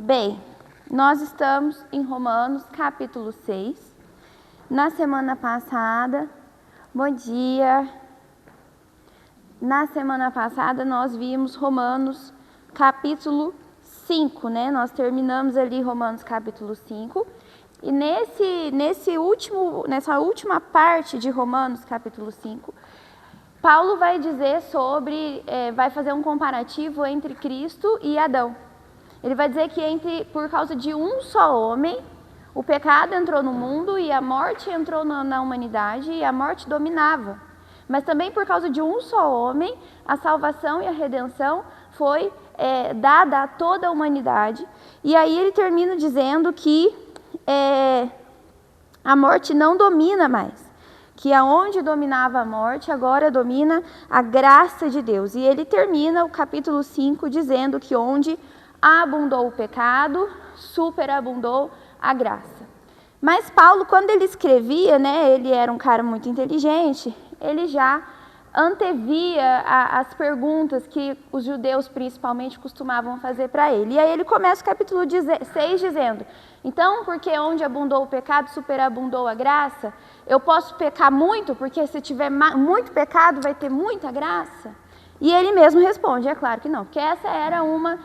Bem, nós estamos em Romanos capítulo 6. Na semana passada, bom dia. Na semana passada nós vimos Romanos capítulo 5, né? Nós terminamos ali Romanos capítulo 5. E nessa última parte de Romanos capítulo 5, Paulo vai dizer vai fazer um comparativo entre Cristo e Adão. Ele vai dizer que por causa de um só homem, o pecado entrou no mundo e a morte entrou na humanidade e a morte dominava. Mas também por causa de um só homem, a salvação e a redenção foi dada a toda a humanidade. E aí ele termina dizendo que a morte não domina mais. Que aonde dominava a morte, agora domina a graça de Deus. E ele termina o capítulo 5 dizendo que onde abundou o pecado, superabundou a graça. Mas Paulo, quando ele escrevia, né, ele era um cara muito inteligente, ele já antevia as perguntas que os judeus principalmente costumavam fazer para ele. E aí ele começa o capítulo 6 dizendo: então, porque onde abundou o pecado, superabundou a graça, eu posso pecar muito, porque se tiver muito pecado, vai ter muita graça? E ele mesmo responde: é claro que não, porque essa era uma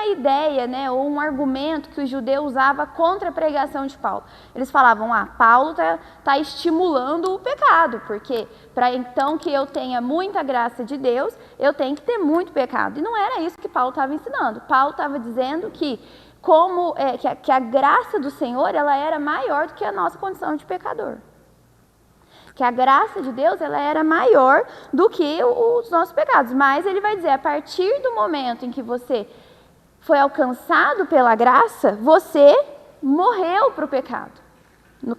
ideia, né, ou um argumento que o judeu usava contra a pregação de Paulo. Eles falavam: Paulo está estimulando o pecado, porque para então que eu tenha muita graça de Deus, eu tenho que ter muito pecado. E não era isso que Paulo estava ensinando. Paulo estava dizendo que que a graça do Senhor ela era maior do que a nossa condição de pecador. Que a graça de Deus ela era maior do que os nossos pecados. Mas ele vai dizer, a partir do momento em que você foi alcançado pela graça, você morreu para o pecado.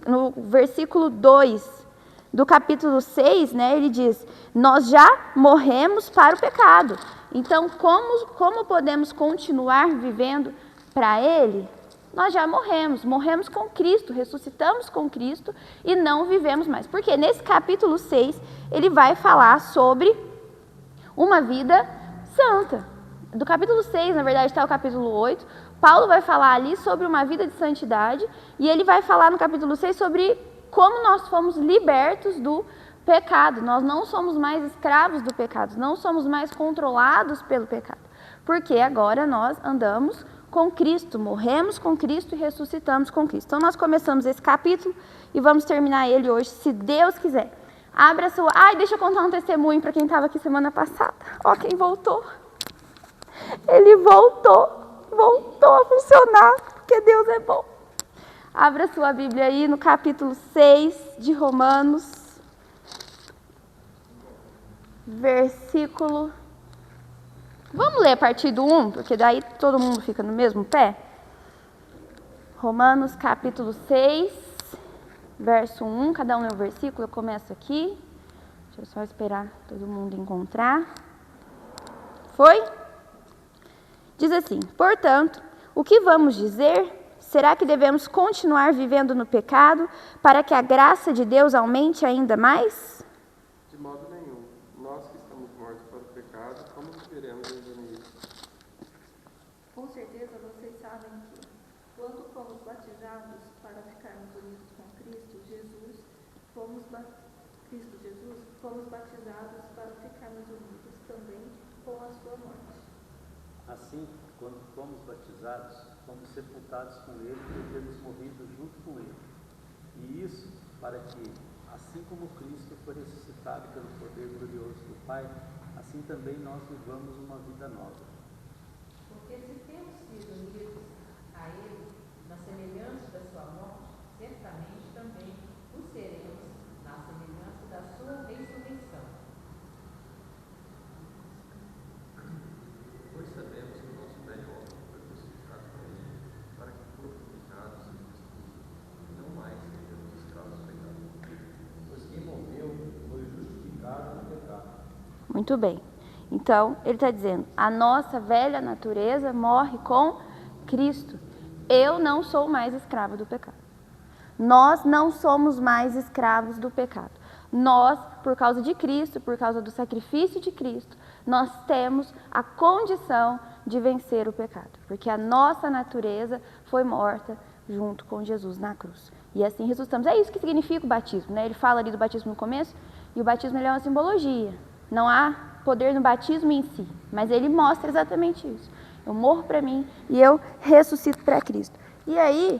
No versículo 2 do capítulo 6, né, ele diz: nós já morremos para o pecado. Então, como podemos continuar vivendo para ele? Nós já morremos com Cristo, ressuscitamos com Cristo e não vivemos mais. Porque nesse capítulo 6, ele vai falar sobre uma vida santa. Do capítulo 6, na verdade, está o capítulo 8. Paulo vai falar ali sobre uma vida de santidade e ele vai falar no capítulo 6 sobre como nós fomos libertos do pecado. Nós não somos mais escravos do pecado, não somos mais controlados pelo pecado. Porque agora nós andamos com Cristo, morremos com Cristo e ressuscitamos com Cristo. Então nós começamos esse capítulo e vamos terminar ele hoje, se Deus quiser. Abra a sua... deixa eu contar um testemunho para quem estava aqui semana passada. Ó, quem voltou. Ele voltou a funcionar, porque Deus é bom. Abra a sua Bíblia aí no capítulo 6 de Romanos, versículo... Vamos ler a partir do 1, porque daí todo mundo fica no mesmo pé? Romanos capítulo 6, verso 1, cada um lê o versículo, eu começo aqui. Deixa eu só esperar todo mundo encontrar. Foi? Diz assim: portanto, o que vamos dizer? Será que devemos continuar vivendo no pecado para que a graça de Deus aumente ainda mais? De modo nenhum. Nós que estamos mortos para o pecado, como viveremos ainda nele? Com certeza vocês sabem que, quando fomos batizados para ficarmos unidos com Cristo Jesus, fomos batizados para ficarmos unidos também com a sua morte. Assim, quando fomos batizados, fomos sepultados com ele por termos morrido junto com ele. E isso para que, assim como Cristo foi ressuscitado pelo poder glorioso do Pai, assim também nós vivamos uma vida nova. Porque se temos sido unidos a Ele, na semelhança da sua morte, certamente também o seremos na semelhança da sua ressurreição. Pois sabemos que o nosso velho homem foi crucificado com ele, para que o corpo do pecado seja destruído, e não mais sejamos escravos do pecado. Pois quem morreu foi justificado no pecado. Muito bem. Então, ele está dizendo, a nossa velha natureza morre com Cristo. Eu não sou mais escravo do pecado. Nós não somos mais escravos do pecado. Nós, por causa de Cristo, por causa do sacrifício de Cristo, nós temos a condição de vencer o pecado, porque a nossa natureza foi morta junto com Jesus na cruz. E assim ressuscitamos. É isso que significa o batismo, né? Ele fala ali do batismo no começo, e o batismo ele é uma simbologia. Não há poder no batismo em si, mas ele mostra exatamente isso. Eu morro para mim e eu ressuscito para Cristo. E aí,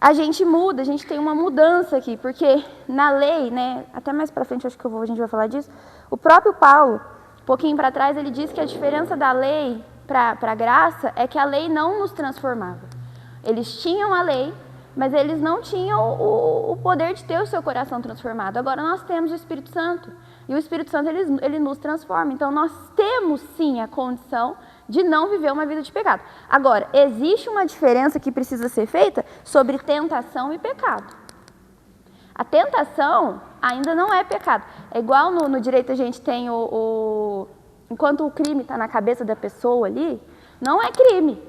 a gente muda, a gente tem uma mudança aqui, porque na lei, né, até mais para frente acho que a gente vai falar disso, o próprio Paulo, um pouquinho para trás, ele diz que a diferença da lei para a graça é que a lei não nos transformava. Eles tinham a lei, mas eles não tinham o poder de ter o seu coração transformado. Agora nós temos o Espírito Santo, e o Espírito Santo ele nos transforma. Então nós temos sim a condição de não viver uma vida de pecado. Agora, existe uma diferença que precisa ser feita sobre tentação e pecado. A tentação ainda não é pecado. É igual no direito a gente tem enquanto o crime está na cabeça da pessoa ali, não é crime.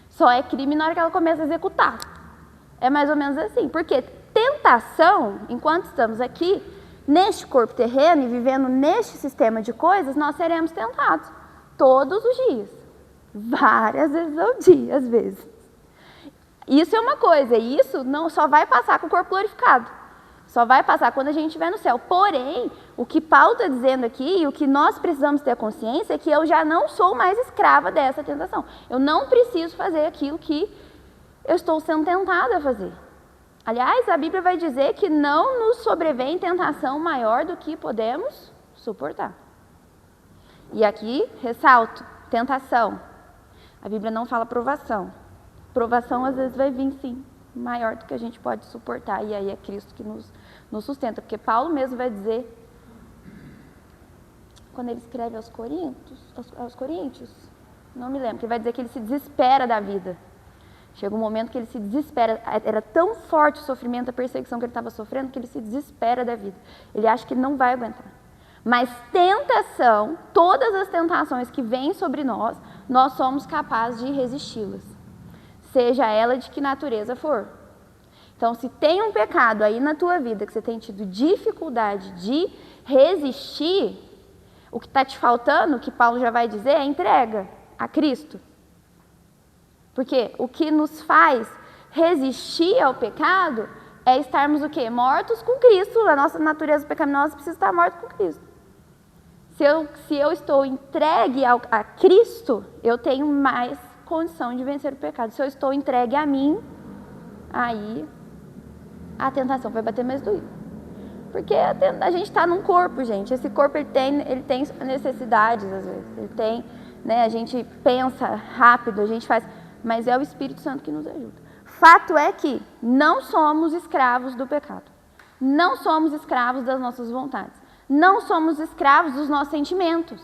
Só é crime na hora que ela começa a executar. É mais ou menos assim. Porque tentação, enquanto estamos aqui, neste corpo terreno e vivendo neste sistema de coisas, nós seremos tentados. Todos os dias. Várias vezes ao dia, às vezes. Isso é uma coisa. E isso não só vai passar com o corpo glorificado. Só vai passar quando a gente estiver no céu. Porém, o que Paulo está dizendo aqui e o que nós precisamos ter consciência é que eu já não sou mais escrava dessa tentação. Eu não preciso fazer aquilo que eu estou sendo tentada a fazer. Aliás, a Bíblia vai dizer que não nos sobrevém tentação maior do que podemos suportar. E aqui, ressalto, tentação. A Bíblia não fala provação. Provação, às vezes, vai vir, sim, maior do que a gente pode suportar. E aí é Cristo que nos sustenta. Porque Paulo mesmo vai dizer, quando ele escreve aos Coríntios, não me lembro, que ele vai dizer que ele se desespera da vida. Chega um momento que ele se desespera. Era tão forte o sofrimento, a perseguição que ele estava sofrendo, que ele se desespera da vida. Ele acha que não vai aguentar. Mas tentação, todas as tentações que vêm sobre nós, nós somos capazes de resisti-las. Seja ela de que natureza for. Então, se tem um pecado aí na tua vida que você tem tido dificuldade de resistir, o que está te faltando, o que Paulo já vai dizer, é entrega a Cristo. Porque o que nos faz resistir ao pecado é estarmos o quê? Mortos com Cristo. A nossa natureza pecaminosa precisa estar morta com Cristo. Se eu estou entregue a Cristo, eu tenho mais condição de vencer o pecado. Se eu estou entregue a mim, aí a tentação vai bater mais doído. Porque a gente está num corpo, gente. Esse corpo ele tem necessidades, às vezes. Ele tem, né, a gente pensa rápido, a gente faz... Mas é o Espírito Santo que nos ajuda. Fato é que não somos escravos do pecado. Não somos escravos das nossas vontades. Não somos escravos dos nossos sentimentos.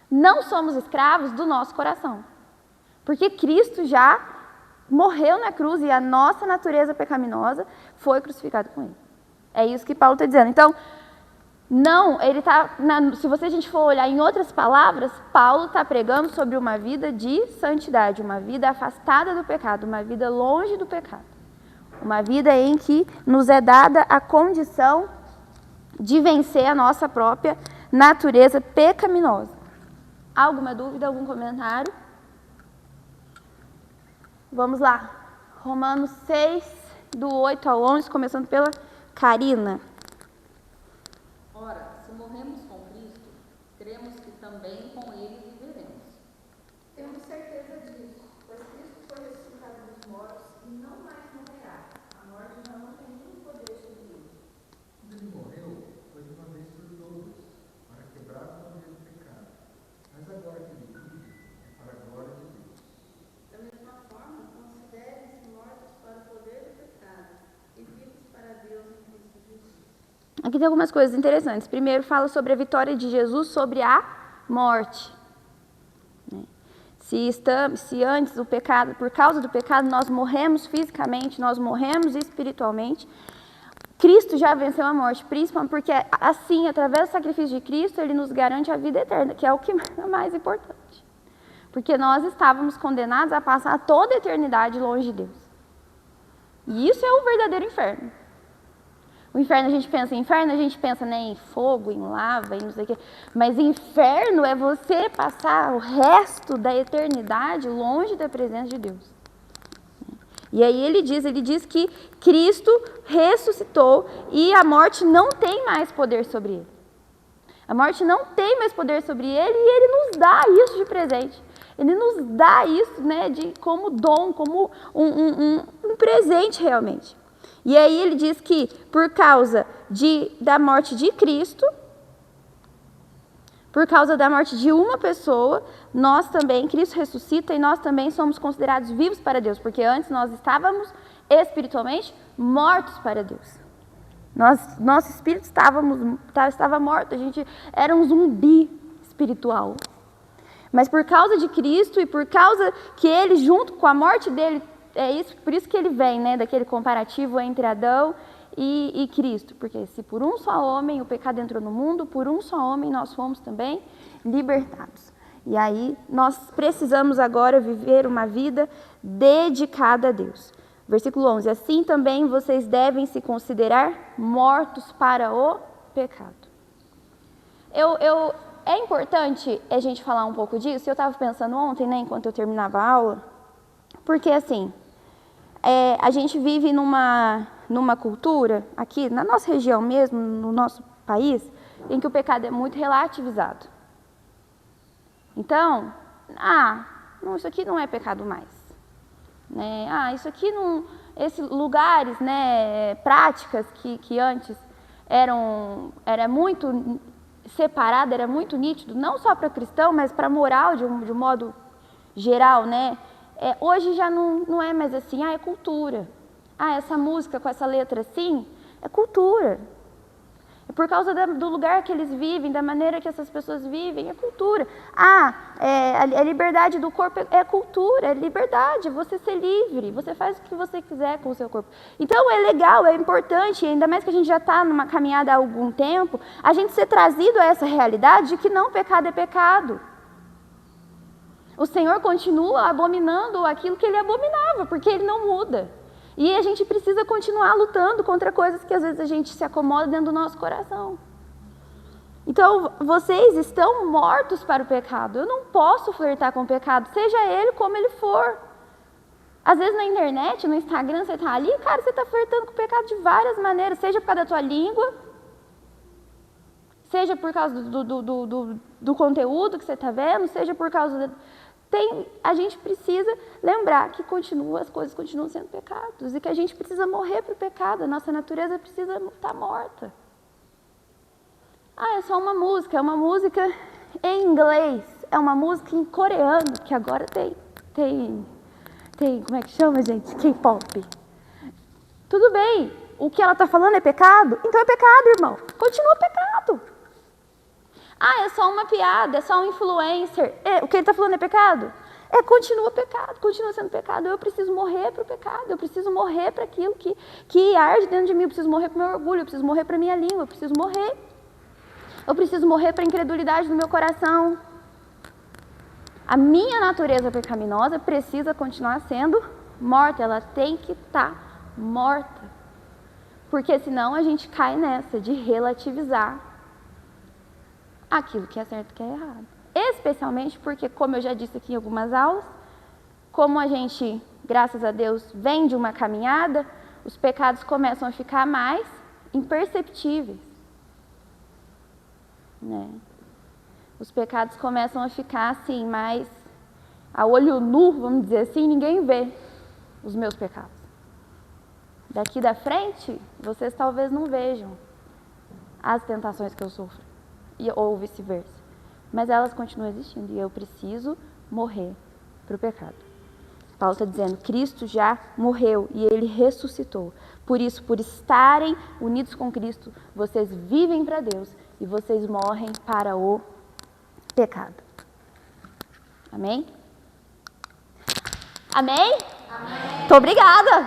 Não somos escravos do nosso coração. Porque Cristo já morreu na cruz e a nossa natureza pecaminosa foi crucificada com Ele. É isso que Paulo está dizendo. Então, não, ele está. Se a gente for olhar em outras palavras, Paulo está pregando sobre uma vida de santidade, uma vida afastada do pecado, uma vida longe do pecado. Uma vida em que nos é dada a condição de vencer a nossa própria natureza pecaminosa. Alguma dúvida, algum comentário? Vamos lá. Romanos 6, do 8 ao 11, começando pela Karina. Ora, se morremos com Cristo, cremos que também com Ele viveremos. Temos certeza disso, pois Cristo foi ressuscitado dos mortos e não mais morrerá. A morte já não tem nenhum poder sobre ele. Quando ele morreu, foi de uma vez por todas, para quebrar o poder do pecado. Mas agora que ele vive, é para a glória de Deus. Da mesma forma, considerem-se mortos para o poder do pecado e vivos para Deus em Cristo Jesus. Aqui tem algumas coisas interessantes. Primeiro, fala sobre a vitória de Jesus sobre a morte. Se antes o pecado, por causa do pecado, nós morremos fisicamente, nós morremos espiritualmente, Cristo já venceu a morte, principalmente porque assim, através do sacrifício de Cristo, Ele nos garante a vida eterna, que é o que é mais importante. Porque nós estávamos condenados a passar toda a eternidade longe de Deus. E isso é o verdadeiro inferno. O inferno, a gente pensa, né, em fogo, em lava, em não sei o quê. Mas inferno é você passar o resto da eternidade longe da presença de Deus. E aí ele diz que Cristo ressuscitou e a morte não tem mais poder sobre ele. A morte não tem mais poder sobre ele e ele nos dá isso de presente. Ele nos dá isso, né, como dom, como um presente realmente. E aí ele diz que por causa da morte de Cristo, por causa da morte de uma pessoa, nós também, Cristo ressuscita e nós também somos considerados vivos para Deus, porque antes nós estávamos espiritualmente mortos para Deus. Nosso espírito estava morto, a gente era um zumbi espiritual. Mas por causa de Cristo e por causa que ele, junto com a morte dele, por isso que ele vem, né, daquele comparativo entre Adão e Cristo. Porque se por um só homem o pecado entrou no mundo, por um só homem nós fomos também libertados. E aí nós precisamos agora viver uma vida dedicada a Deus. Versículo 11. Assim também vocês devem se considerar mortos para o pecado. É importante a gente falar um pouco disso. Eu estava pensando ontem, né, enquanto eu terminava a aula, porque assim, a gente vive numa cultura, aqui na nossa região mesmo, no nosso país, em que o pecado é muito relativizado. Então, isso aqui não é pecado mais. Né? Isso aqui não... Esses lugares, né, práticas que antes era muito separado, era muito nítido, não só para cristão, mas para moral de um modo geral, né? Hoje já não é mais assim, é cultura. Essa música com essa letra assim, é cultura. É por causa do lugar que eles vivem, da maneira que essas pessoas vivem, é cultura. A liberdade do corpo é cultura, é liberdade, é você ser livre, você faz o que você quiser com o seu corpo. Então é legal, é importante, ainda mais que a gente já está numa caminhada há algum tempo, a gente ser trazido a essa realidade de que não, pecado é pecado. O Senhor continua abominando aquilo que ele abominava, porque ele não muda. E a gente precisa continuar lutando contra coisas que às vezes a gente se acomoda dentro do nosso coração. Então, vocês estão mortos para o pecado. Eu não posso flertar com o pecado, seja ele como ele for. Às vezes na internet, no Instagram, você está ali, cara, você está flertando com o pecado de várias maneiras, seja por causa da tua língua, seja por causa do conteúdo que você está vendo, seja por causa a gente precisa lembrar que as coisas continuam sendo pecados e que a gente precisa morrer para o pecado, a nossa natureza precisa estar morta. É só uma música, é uma música em inglês, é uma música em coreano, que agora tem como é que chama, gente? K-pop. Tudo bem, o que ela está falando é pecado? Então é pecado, irmão, continua pecado. É só uma piada, é só um influencer. O que ele está falando é pecado? Continua pecado, continua sendo pecado. Eu preciso morrer para o pecado, eu preciso morrer para aquilo que arde dentro de mim, eu preciso morrer para o meu orgulho, eu preciso morrer para a minha língua, eu preciso morrer. Eu preciso morrer para a incredulidade do meu coração. A minha natureza pecaminosa precisa continuar sendo morta, ela tem que estar morta. Porque senão a gente cai nessa de relativizar aquilo que é certo e que é errado. Especialmente porque, como eu já disse aqui em algumas aulas, como a gente, graças a Deus, vem de uma caminhada, os pecados começam a ficar mais imperceptíveis. Né? Os pecados começam a ficar assim, mais a olho nu, vamos dizer assim, ninguém vê os meus pecados. Daqui da frente, vocês talvez não vejam as tentações que eu sofro. Ou vice-versa. Mas elas continuam existindo e eu preciso morrer para o pecado. Paulo está dizendo, Cristo já morreu e ele ressuscitou. Por isso, por estarem unidos com Cristo, vocês vivem para Deus e vocês morrem para o pecado. Amém? Amém? Amém. Muito obrigada.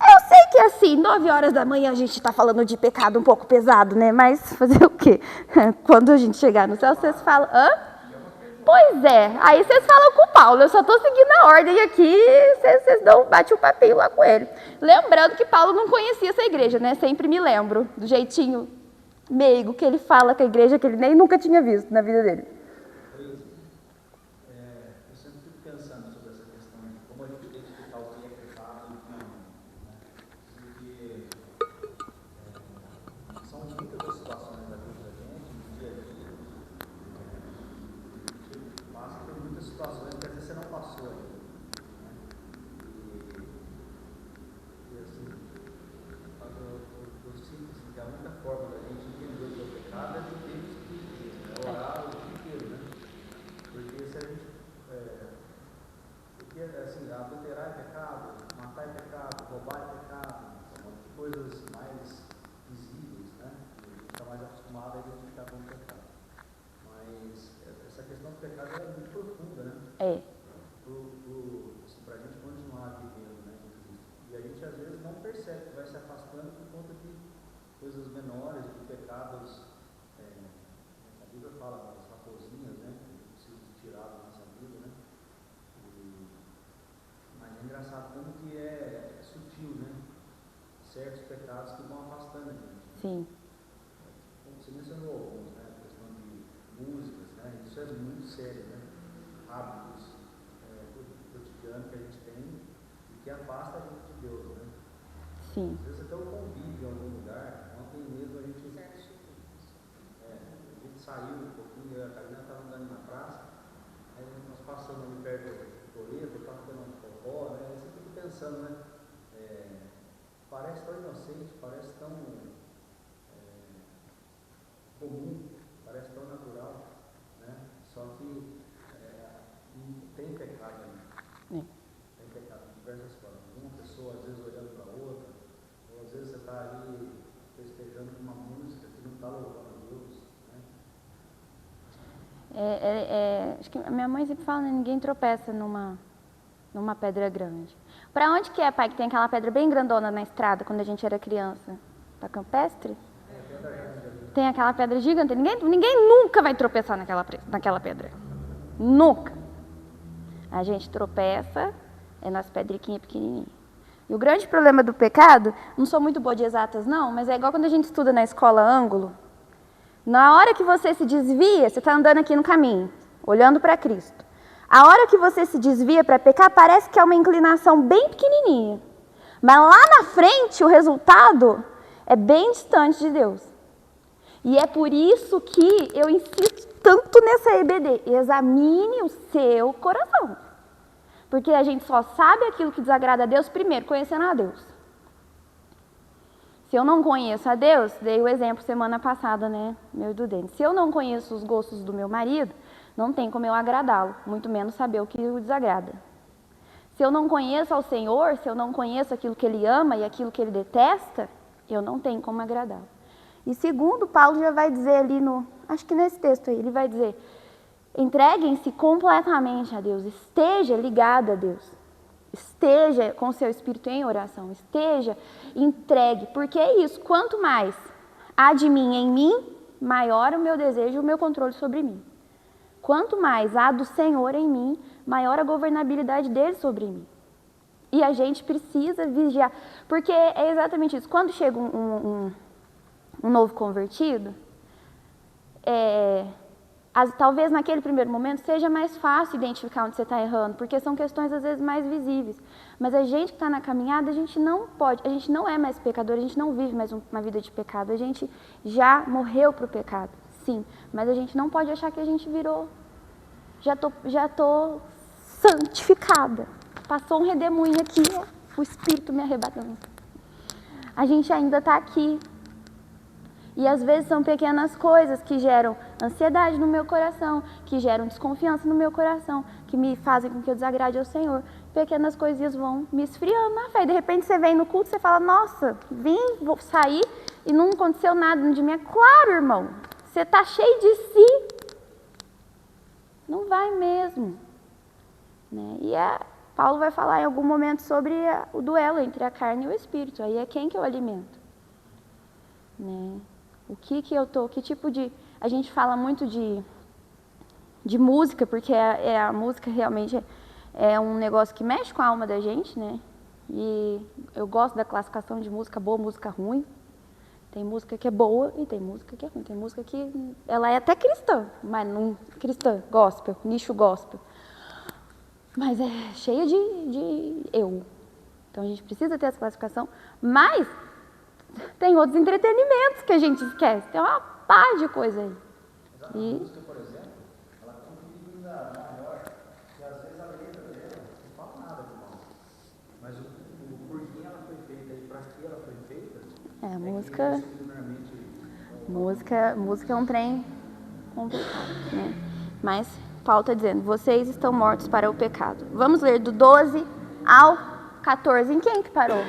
Eu sei que assim, 9 horas da manhã a gente está falando de pecado um pouco pesado, né? Mas fazer o quê? Quando a gente chegar no céu, vocês falam... Pois é, aí vocês falam com o Paulo, eu só estou seguindo a ordem aqui, vocês batem um papinho lá com ele. Lembrando que Paulo não conhecia essa igreja, né? Sempre me lembro do jeitinho meigo que ele fala com a igreja que ele nem nunca tinha visto na vida dele. Eu sempre fico pensando sobre essa questão de como a gente identificar o que é pecado e o que não, né? Porque são muitas as situações da vida da gente, no dia a dia, que passa por muitas situações que às vezes você não passou ainda. Né? E assim, eu sinto assim, que a única forma da gente entender o que é o pecado é viver o Espírito, né? Orar o dia inteiro, né? Porque se a gente. Porque assim, adulterar é pecado, matar é pecado, roubar é pecado, são um monte de coisas mais visíveis, né? A gente está mais acostumado a identificar como pecado. Mas essa questão do pecado é muito profunda, né? É. Assim, para a gente continuar vivendo, né, com Cristo. E a gente às vezes não percebe que vai se afastando por conta de coisas menores, de pecados. A Bíblia fala das raposinhas, né? Que precisam de tirar da nossa vida, né? Mas é engraçado como que é sutil, né? Certos pecados que vão afastando a gente. Sim. Como você mencionou alguns, né? A questão de músicas, né? Isso é muito sério, né? Hábitos cotidianos que a gente tem e que afasta a gente de Deus, né? Sim. Às vezes até o convívio em algum lugar, ontem mesmo a gente saiu um pouquinho, a Carolina estava andando na praça, aí nós passamos ali perto do Toledo, estava tendo um forró, né? Aí você fica pensando, né? Parece tão inocente, parece tão comum, parece tão natural, né? Só que tem pecado aí. Tem pecado de diversas formas. Uma pessoa às vezes olhando para a outra, ou às vezes você está ali festejando uma música que não está louvando a Deus, né? Acho que a minha mãe sempre fala, né, ninguém tropeça numa pedra grande. Pra onde que é, pai, que tem aquela pedra bem grandona na estrada, quando a gente era criança? Pra Campestre? Tem aquela pedra gigante. Ninguém nunca vai tropeçar naquela pedra. Nunca. A gente tropeça, é nas pedriquinhas pequenininhas. E o grande problema do pecado, não sou muito boa de exatas não, mas é igual quando a gente estuda na escola ângulo. Na hora que você se desvia, você está andando aqui no caminho, olhando para Cristo. A hora que você se desvia para pecar, parece que é uma inclinação bem pequenininha. Mas lá na frente, o resultado é bem distante de Deus. E é por isso que eu insisto tanto nessa EBD. Examine o seu coração. Porque a gente só sabe aquilo que desagrada a Deus, primeiro, conhecendo a Deus. Se eu não conheço a Deus, dei o exemplo semana passada, né, meu e do Denis. Se eu não conheço os gostos do meu marido, não tem como eu agradá-lo, muito menos saber o que o desagrada. Se eu não conheço ao Senhor, se eu não conheço aquilo que Ele ama e aquilo que Ele detesta, eu não tenho como agradá-lo. E segundo, Paulo já vai dizer ali acho que nesse texto aí, ele vai dizer, entreguem-se completamente a Deus, esteja ligado a Deus. Esteja com o seu espírito em oração, esteja entregue, porque é isso, quanto mais há de mim em mim, maior o meu desejo e o meu controle sobre mim. Quanto mais há do Senhor em mim, maior a governabilidade dele sobre mim. E a gente precisa vigiar, porque é exatamente isso, quando chega um novo convertido, talvez naquele primeiro momento seja mais fácil identificar onde você está errando, porque são questões às vezes mais visíveis. Mas a gente que está na caminhada, a gente não é mais pecador, a gente não vive mais uma vida de pecado, a gente já morreu para o pecado, sim, mas a gente não pode achar que a gente virou, já tô santificada, passou um redemoinho aqui, o Espírito me arrebatando. A gente ainda está aqui. E às vezes são pequenas coisas que geram ansiedade no meu coração, que geram desconfiança no meu coração, que me fazem com que eu desagrade ao Senhor. Pequenas coisinhas vão me esfriando na fé. E de repente você vem no culto e você fala, nossa, vou sair e não aconteceu nada de mim. É claro, irmão, você está cheio de si. Não vai mesmo. Né? E Paulo vai falar em algum momento sobre o duelo entre a carne e o espírito. Aí é quem que eu alimento. Né? O que tipo de... A gente fala muito de de música, porque a música realmente é um negócio que mexe com a alma da gente, né? E eu gosto da classificação de música boa, música ruim. Tem música que é boa e tem música que é ruim. Tem música que ela é até cristã, mas não cristã, gospel, nicho gospel. Mas é cheia de eu. Então a gente precisa ter essa classificação, mas tem outros entretenimentos que a gente esquece. Tem uma par de coisa aí. A música, por exemplo, ela tem um perigo ainda maior, que às vezes a letra dela não fala nada de mal. Mas o porquê ela foi feita e para que ela foi feita, a música é um trem complicado, né? Mas Paulo está dizendo, vocês estão mortos para o pecado. Vamos ler do 12 ao 14. Em quem que parou?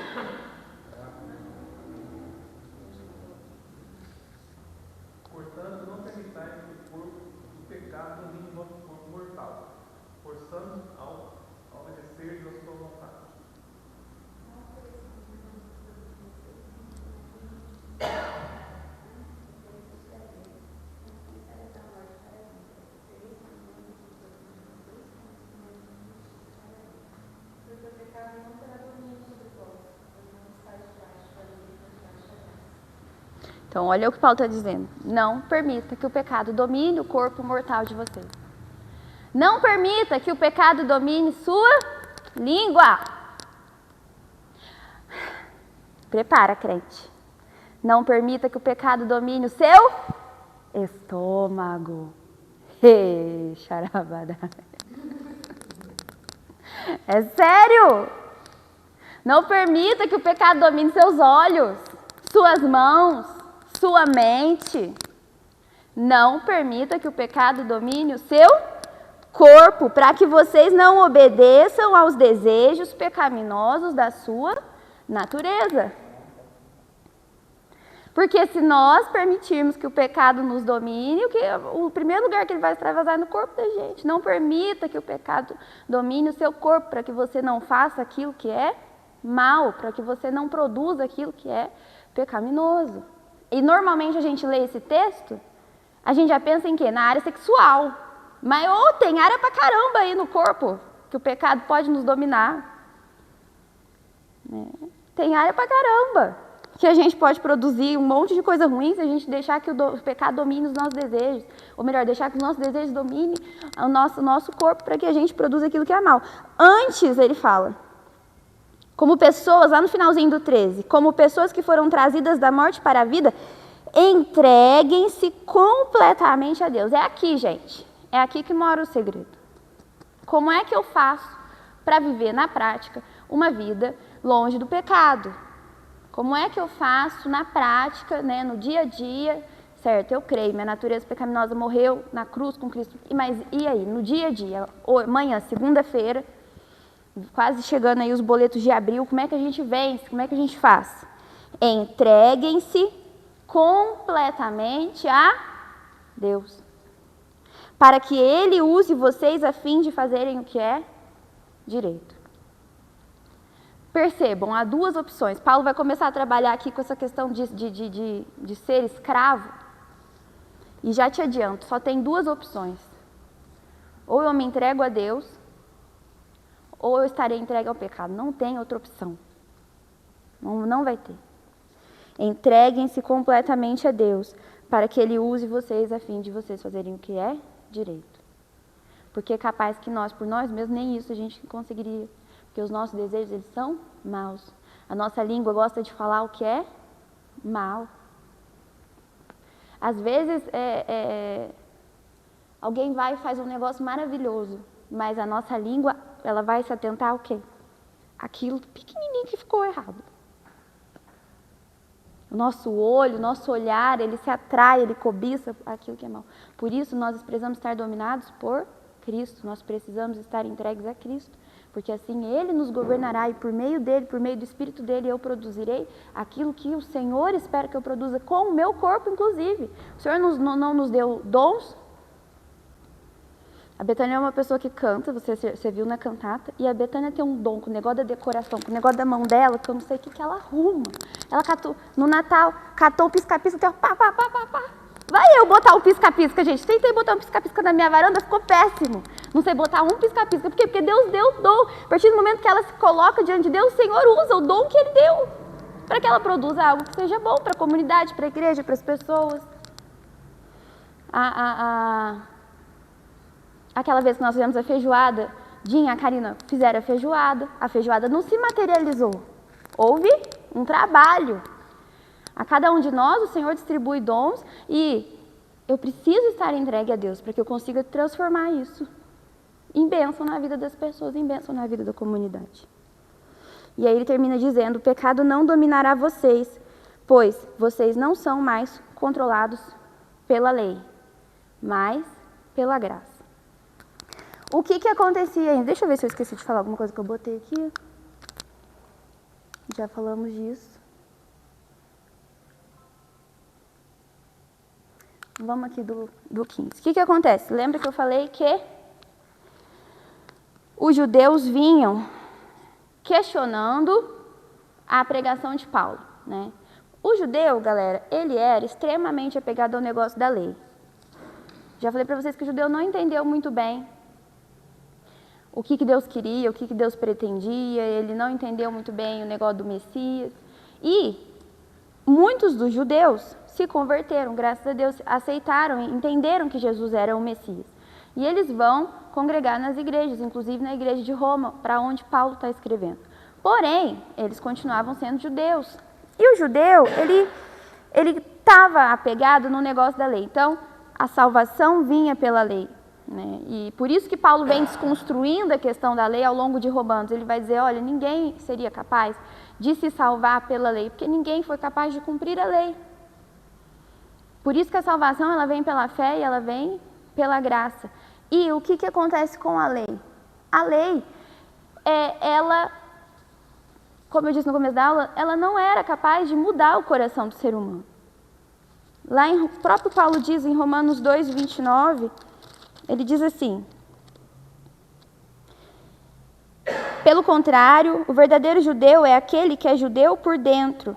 Portanto, não permitais que o corpo do pecado domine o vosso corpo mortal, forçando ao obedecer da sua vontade. Então, olha o que Paulo está dizendo. Não permita que o pecado domine o corpo mortal de vocês. Não permita que o pecado domine sua língua. Prepara, crente. Não permita que o pecado domine o seu estômago. Charabada. É sério. Não permita que o pecado domine seus olhos, suas mãos, sua mente. Não permita que o pecado domine o seu corpo, para que vocês não obedeçam aos desejos pecaminosos da sua natureza. Porque se nós permitirmos que o pecado nos domine, o primeiro lugar que ele vai extravasar é no corpo da gente. Não permita que o pecado domine o seu corpo, para que você não faça aquilo que é mal, para que você não produza aquilo que é pecaminoso. E normalmente a gente lê esse texto, a gente já pensa em quê? Na área sexual. Mas tem área pra caramba aí no corpo que o pecado pode nos dominar. Tem área pra caramba que a gente pode produzir um monte de coisa ruim se a gente deixar que o pecado domine os nossos desejos. Ou melhor, deixar que os nossos desejos dominem o nosso corpo para que a gente produza aquilo que é mal. Antes, ele fala, como pessoas, lá no finalzinho do 13, como pessoas que foram trazidas da morte para a vida, entreguem-se completamente a Deus. É aqui, gente. É aqui que mora o segredo. Como é que eu faço para viver na prática uma vida longe do pecado? Como é que eu faço na prática, né, no dia a dia? Certo, eu creio, minha natureza pecaminosa morreu na cruz com Cristo. Mas e aí, no dia a dia, amanhã, segunda-feira, quase chegando aí os boletos de abril, como é que a gente vence? Como é que a gente faz? Entreguem-se completamente a Deus, para que Ele use vocês a fim de fazerem o que é direito. Percebam, há duas opções. Paulo vai começar a trabalhar aqui com essa questão de ser escravo. E já te adianto, só tem duas opções. Ou eu me entrego a Deus, ou eu estarei entregue ao pecado. Não tem outra opção. Não vai ter. Entreguem-se completamente a Deus, para que Ele use vocês a fim de vocês fazerem o que é direito. Porque é capaz que nós, por nós mesmos, nem isso a gente conseguiria. Porque os nossos desejos, eles são maus. A nossa língua gosta de falar o que é mal. Às vezes, alguém vai e faz um negócio maravilhoso, mas a nossa língua, ela vai se atentar ao quê? Aquilo pequenininho que ficou errado. O nosso olho, o nosso olhar, ele se atrai, ele cobiça aquilo que é mal. Por isso, nós precisamos estar dominados por Cristo. Nós precisamos estar entregues a Cristo. Porque assim Ele nos governará e por meio dEle, por meio do Espírito dEle, eu produzirei aquilo que o Senhor espera que eu produza com o meu corpo, inclusive. O Senhor não nos deu dons. A Betânia é uma pessoa que canta, você viu na cantata, e a Betânia tem um dom com o negócio da decoração, com o negócio da mão dela, que eu não sei o que ela arruma. Ela catou, no Natal, catou o pisca-pisca, até pá. Vai eu botar um pisca-pisca, gente. Tentei botar um pisca-pisca na minha varanda, ficou péssimo. Não sei botar um pisca-pisca. Por quê? Porque Deus deu o dom. A partir do momento que ela se coloca diante de Deus, o Senhor usa o dom que Ele deu para que ela produza algo que seja bom para a comunidade, para a igreja, para as pessoas. Aquela vez que nós fizemos a feijoada, Dinha e a Karina fizeram a feijoada não se materializou. Houve um trabalho. A cada um de nós, o Senhor distribui dons e eu preciso estar entregue a Deus para que eu consiga transformar isso em bênção na vida das pessoas, em bênção na vida da comunidade. E aí ele termina dizendo, o pecado não dominará vocês, pois vocês não são mais controlados pela lei, mas pela graça. O que acontecia ainda? Deixa eu ver se eu esqueci de falar alguma coisa que eu botei aqui. Já falamos disso. Vamos aqui do 15. O que acontece? Lembra que eu falei que os judeus vinham questionando a pregação de Paulo, né? O judeu, galera, ele era extremamente apegado ao negócio da lei. Já falei para vocês que o judeu não entendeu muito bem o que Deus queria, o que Deus pretendia, ele não entendeu muito bem o negócio do Messias. E muitos dos judeus se converteram, graças a Deus, aceitaram e entenderam que Jesus era o Messias. E eles vão congregar nas igrejas, inclusive na igreja de Roma, para onde Paulo está escrevendo. Porém, eles continuavam sendo judeus. E o judeu, ele estava apegado no negócio da lei. Então, a salvação vinha pela lei, né? E por isso que Paulo vem desconstruindo a questão da lei ao longo de Romanos. Ele vai dizer, olha, ninguém seria capaz de se salvar pela lei, porque ninguém foi capaz de cumprir a lei. Por isso que a salvação ela vem pela fé e ela vem pela graça. E o que acontece com a lei? A lei, ela, como eu disse no começo da aula, ela não era capaz de mudar o coração do ser humano. Lá o próprio Paulo diz em Romanos 2, 29, ele diz assim, pelo contrário, o verdadeiro judeu é aquele que é judeu por dentro,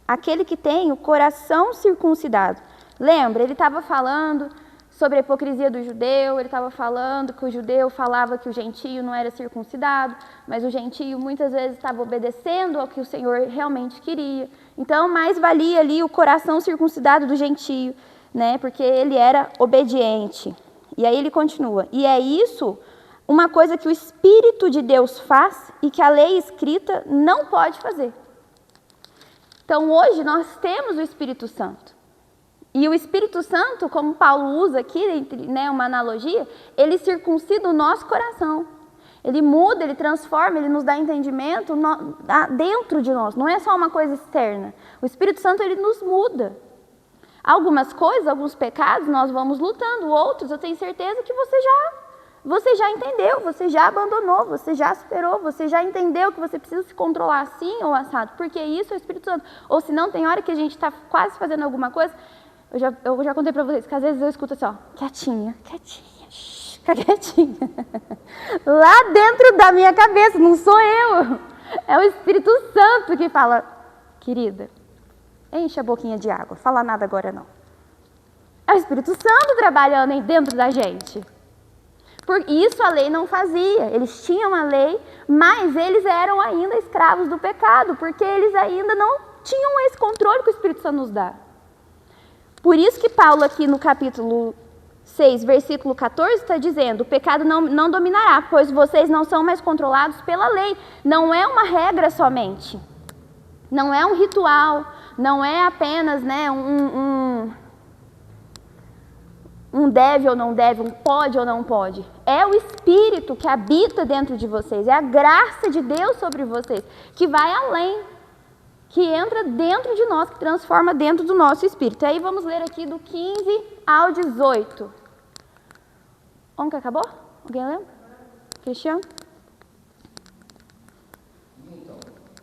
aquele que tem o coração circuncidado. Lembra, ele estava falando sobre a hipocrisia do judeu, ele estava falando que o judeu falava que o gentio não era circuncidado, mas o gentio muitas vezes estava obedecendo ao que o Senhor realmente queria. Então, mais valia ali o coração circuncidado do gentio, né? Porque ele era obediente. E aí ele continua, e é isso uma coisa que o Espírito de Deus faz e que a lei escrita não pode fazer. Então, hoje nós temos o Espírito Santo. E o Espírito Santo, como Paulo usa aqui, né, uma analogia, ele circuncida o nosso coração. Ele muda, ele transforma, ele nos dá entendimento dentro de nós. Não é só uma coisa externa. O Espírito Santo, ele nos muda. Algumas coisas, alguns pecados, nós vamos lutando. Outros, eu tenho certeza que você já entendeu, você já abandonou, você já superou, você já entendeu que você precisa se controlar assim ou assado. Porque isso é o Espírito Santo. Ou se não, tem hora que a gente está quase fazendo alguma coisa. Eu já contei para vocês que às vezes eu escuto assim, ó, quietinha, fica quietinha. Lá dentro da minha cabeça, não sou eu. É o Espírito Santo que fala, querida, enche a boquinha de água, fala nada agora não. É o Espírito Santo trabalhando aí dentro da gente. Por isso a lei não fazia. Eles tinham a lei, mas eles eram ainda escravos do pecado, porque eles ainda não tinham esse controle que o Espírito Santo nos dá. Por isso que Paulo aqui no capítulo 6, versículo 14, está dizendo, o pecado não dominará, pois vocês não são mais controlados pela lei. Não é uma regra somente. Não é um ritual, não é apenas, né, um deve ou não deve, um pode ou não pode. É o Espírito que habita dentro de vocês, é a graça de Deus sobre vocês, que vai além, que entra dentro de nós, que transforma dentro do nosso espírito. E aí vamos ler aqui do 15 ao 18. Onde que acabou? Alguém lembra? Cristiano? Então,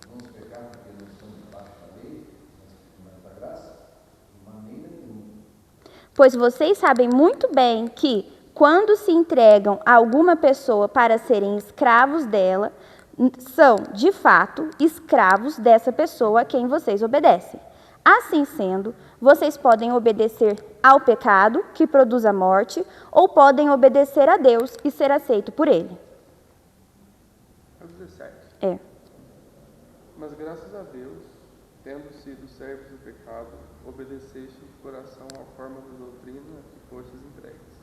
vamos pecar porque não estamos debaixo da lei, mas da graça? De maneira nenhuma. Pois vocês sabem muito bem que, quando se entregam a alguma pessoa para serem escravos dela, são, de fato, escravos dessa pessoa a quem vocês obedecem. Assim sendo, vocês podem obedecer ao pecado, que produz a morte, ou podem obedecer a Deus e ser aceito por Ele. É o 17. É. Mas graças a Deus, tendo sido servos do pecado, obedeceste de coração à forma da doutrina que fostes entregues.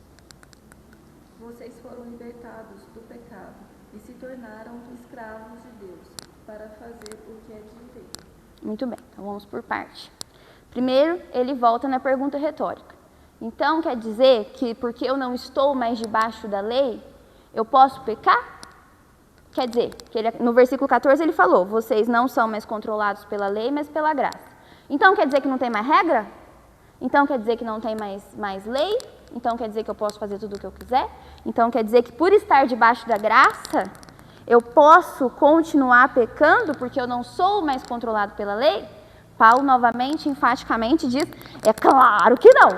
Vocês foram libertados do pecado e se tornaram escravos de Deus para fazer o que é direito. Muito bem, então vamos por parte. Primeiro, ele volta na pergunta retórica. Então, quer dizer que porque eu não estou mais debaixo da lei, eu posso pecar? Quer dizer, que no versículo 14 ele falou, vocês não são mais controlados pela lei, mas pela graça. Então, quer dizer que não tem mais regra? Então, quer dizer que não tem mais lei? Então, quer dizer que eu posso fazer tudo o que eu quiser? Então, quer dizer que por estar debaixo da graça, eu posso continuar pecando porque eu não sou mais controlado pela lei? Paulo, novamente, enfaticamente diz, é claro que não.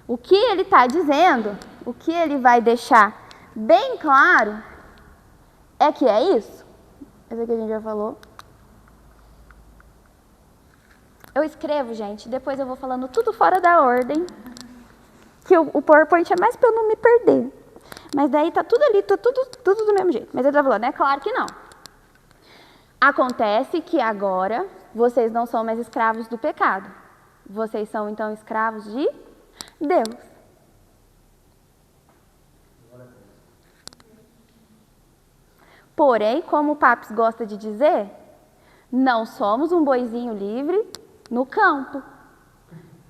O que ele está dizendo, o que ele vai deixar bem claro, é que é isso. Esse aqui a gente já falou. Eu escrevo, gente, depois eu vou falando tudo fora da ordem, que o PowerPoint é mais para eu não me perder. Mas daí tá tudo ali, tá tudo do mesmo jeito. Mas ele tá falando, é claro que não. Acontece que agora vocês não são mais escravos do pecado. Vocês são, então, escravos de Deus. Porém, como o Papis gosta de dizer, não somos um boizinho livre no campo.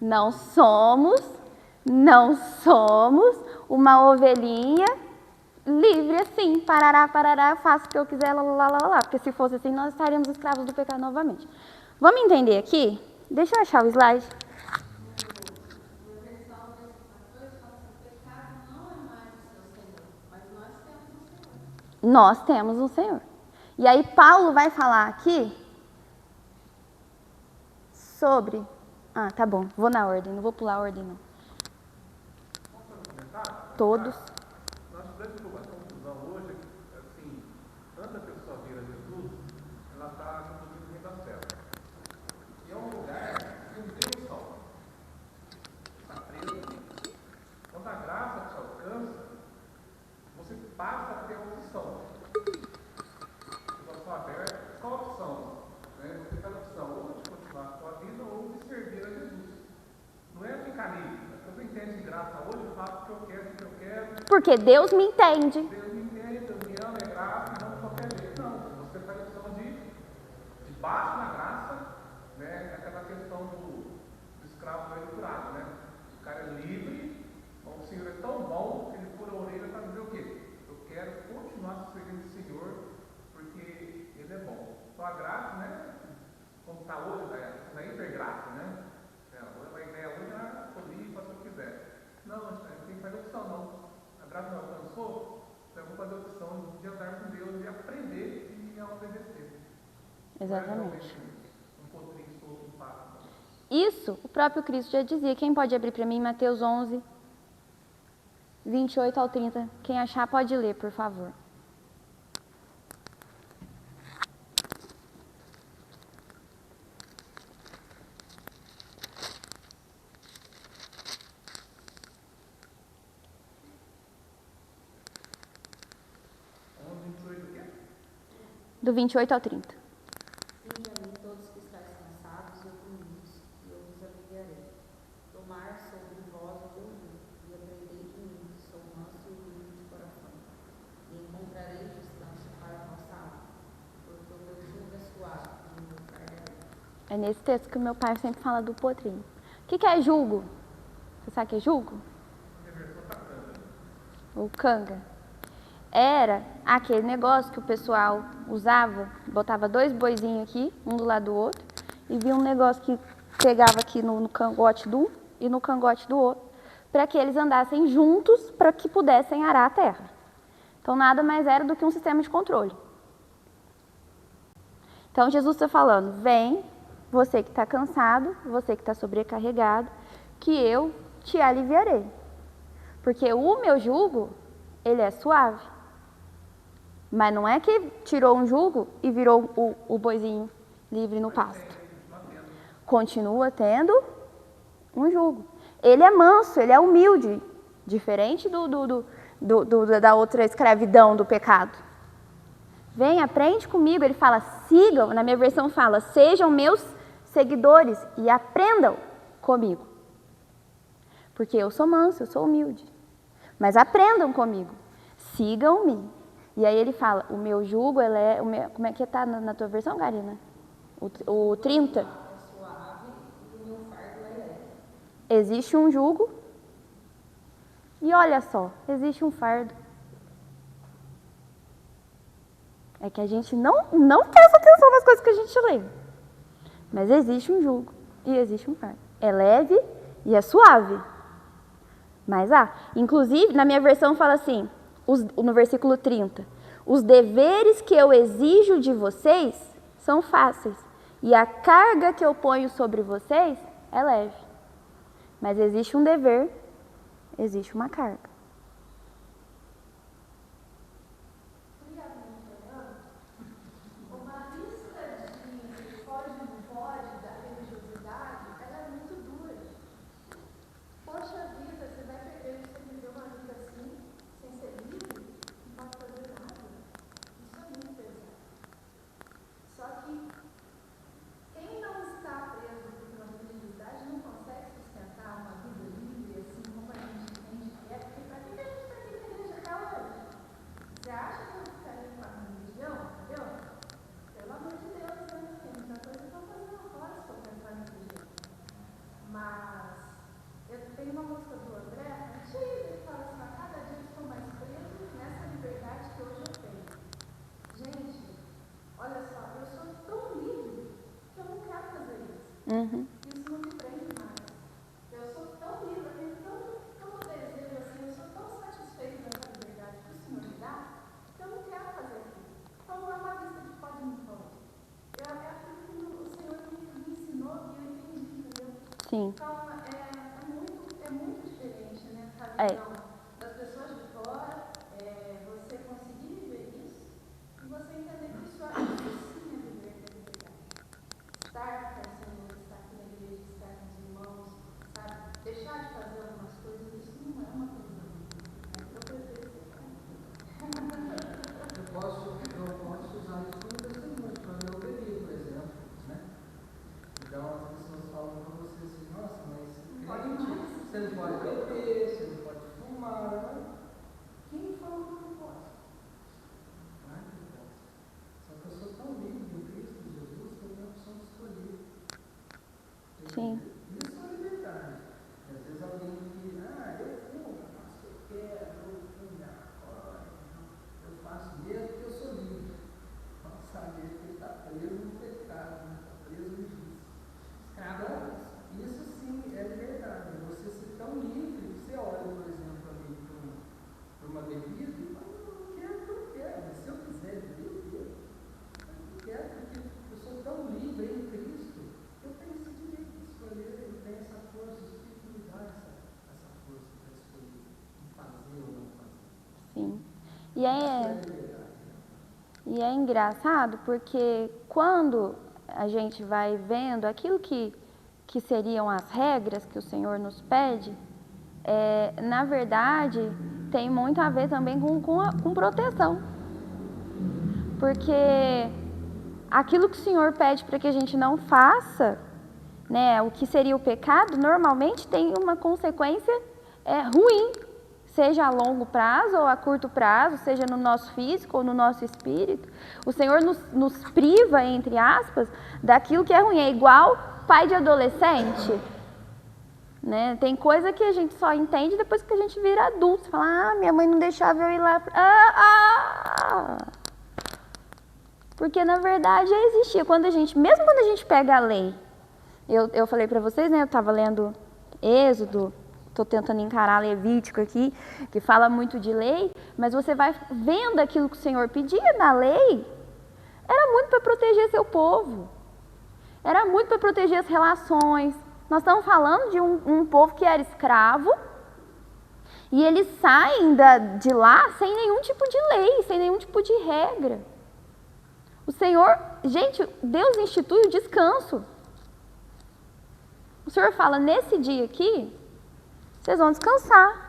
Não somos uma ovelhinha livre assim, parará, faço o que eu quiser, lá. Porque se fosse assim, nós estaríamos escravos do pecado novamente. Vamos entender aqui? Deixa eu achar o slide. Nós temos um Senhor. E aí Paulo vai falar aqui sobre... Ah, tá bom, vou na ordem, não vou pular a ordem não. Todos. Nós tivemos uma conclusão hoje, assim, antes a pessoa vir a Jesus, ela está conduzindo dentro da cela. E é um lugar que um Deus só. Está preso. Quando a graça te alcança, você passa a ter a opção. Situação aberta, qual a opção? Né? Você tem a opção ou de continuar a sua vida ou de servir a Jesus. Não é ficar livre. Você entende de graça hoje, eu faço o que eu quero, o que eu quero. Porque Deus me entende. Deus me entende, Deus me ama, é graça, não de qualquer jeito. Não, você faz a opção de baixo na graça, né? Aquela questão do escravo velho curado, né? O cara é livre, o Senhor é tão bom que ele fura a orelha para dizer o quê? Eu quero continuar servindo o Senhor porque Ele é bom. Então a graça, né? Como está hoje, na hipergraça, né? A ideia hoje é estou livre, faço o que eu quiser. Não, a gente tem que fazer opção, não. A graça não alcançou, então eu vou fazer a opção de andar com Deus e aprender e a obedecer. Exatamente. Um potrinho solto, um passo. Isso, o próprio Cristo já dizia. Quem pode abrir para mim Mateus 11, 28 ao 30? Quem achar pode ler, por favor. Do 28 ao 30. Vinde a mim todos que estáis cansados e oprimidos, e eu vos aliviarei. Tomai sobre vós o meu jugo, e aprendei de mim, que sou manso e humilde de coração, e encontrareis descanso para a vossa alma, porque o meu jugo é suave e o meu fardo é leve. É nesse texto que o meu pai sempre fala do potrinho. O que é jugo? Você sabe o que é jugo? Ou canga. Era aquele negócio que o pessoal usava, botava dois boizinhos aqui, um do lado do outro, e via um negócio que pegava aqui no cangote de um e no cangote do outro, para que eles andassem juntos para que pudessem arar a terra. Então nada mais era do que um sistema de controle. Então Jesus está falando, vem, você que está cansado, você que está sobrecarregado, que eu te aliviarei. Porque o meu jugo, ele é suave. Mas não é que tirou um jugo e virou o boizinho livre no pasto. continua tendo um jugo. Ele é manso, ele é humilde, diferente da outra escravidão do pecado. Vem, aprende comigo. Ele fala, sigam, na minha versão fala, sejam meus seguidores e aprendam comigo. Porque eu sou manso, eu sou humilde. Mas aprendam comigo, sigam-me. E aí ele fala, o meu jugo, como é que está na tua versão, Karina? O 30. Existe um jugo e olha só, existe um fardo. É que a gente não presta atenção nas coisas que a gente lê. Mas existe um jugo e existe um fardo. É leve e é suave. Mas inclusive, na minha versão fala assim, no versículo 30, os deveres que eu exijo de vocês são fáceis e a carga que eu ponho sobre vocês é leve. Mas existe um dever, existe uma carga. Uma lista de pode e não pode da religiosidade, ela é muito dura. Poxa vida, você vai perder, você viver uma vida assim, sem ser livre, não pode fazer nada. Isso é muito pesado. Só que quem não está preso por uma religiosidade não consegue sustentar uma vida livre, assim como a gente entende que é, porque para que a gente está aqui na igreja até hoje? Você acha que eu ficaria com a religião? Entendeu? Pelo amor de Deus, né? Tem muita coisa que eu estou fazendo fora se eu pensar na religião. Mas eu tenho uma música do André, antiga, que fala assim, a cada dia eu estou mais preso nessa liberdade que hoje eu tenho. Gente, olha só, eu sou tão livre que eu não quero fazer isso. Isso não me prende mais. Eu sou tão livre, eu tenho tanto desejo assim, eu sou tão satisfeita dessa liberdade que o Senhor me dá, que eu não quero fazer aquilo. Então não é uma lista de pode e não pode. É aquilo que o Senhor me ensinou e eu entendi, entendeu? Sim. Então é muito diferente, né? A visão das pessoas de fora, você conseguir viver isso e você entender que isso sim é viver a liberdade. Estar com o Senhor, estar aqui na igreja, estar com os irmãos, sabe? Deixar de fazer algumas coisas, isso não é uma coisa ruim. Eu prefiro ser Eu posso usar isso como testemunho, quando eu bebi, por exemplo, né? Então as pessoas falam para você assim, nossa, mas crente, você não pode beber, você não pode fumar. Quem falou que não pode? Claro que eu posso. Só que eu sou tão livre em Cristo Jesus que eu tenho a opção de escolher. Sim. Isso é liberdade. E às vezes alguém diz, eu fumo, eu faço o que eu quero, eu fumo minha maconha, eu faço mesmo porque eu sou livre. Não saber que ele está preso no pecado, está preso no vício. Então, isso sim é liberdade. Você ser tão livre, você olha, por exemplo, ali para uma bebida e fala, não quero porque eu quero, mas se eu quiser beber, eu bebo. Eu não quero porque eu sou tão livre em Cristo que eu tenho esse direito de escolher, eu tenho essa força, o Espírito me dá essa força para escolher em fazer ou não fazer. Sim. Isso é liberdade. E é engraçado porque quando a gente vai vendo aquilo que seriam as regras que o Senhor nos pede, na verdade, tem muito a ver também com proteção. Porque aquilo que o Senhor pede para que a gente não faça, né, o que seria o pecado, normalmente tem uma consequência ruim, seja a longo prazo ou a curto prazo, seja no nosso físico ou no nosso espírito. O Senhor nos priva, entre aspas, daquilo que é ruim. É igual pai de adolescente, né? Tem coisa que a gente só entende depois que a gente vira adulto. Você fala, minha mãe não deixava eu ir lá. Porque na verdade já existia. Mesmo quando a gente pega a lei, eu falei para vocês, né? Eu estava lendo Êxodo, estou tentando encarar Levítico aqui, que fala muito de lei, mas você vai vendo aquilo que o Senhor pedia na lei, era muito para proteger seu povo. Era muito para proteger as relações. Nós estamos falando de um povo que era escravo e eles saem de lá sem nenhum tipo de lei, sem nenhum tipo de regra. O Senhor, gente, Deus institui o descanso. O Senhor fala, nesse dia aqui, vocês vão descansar.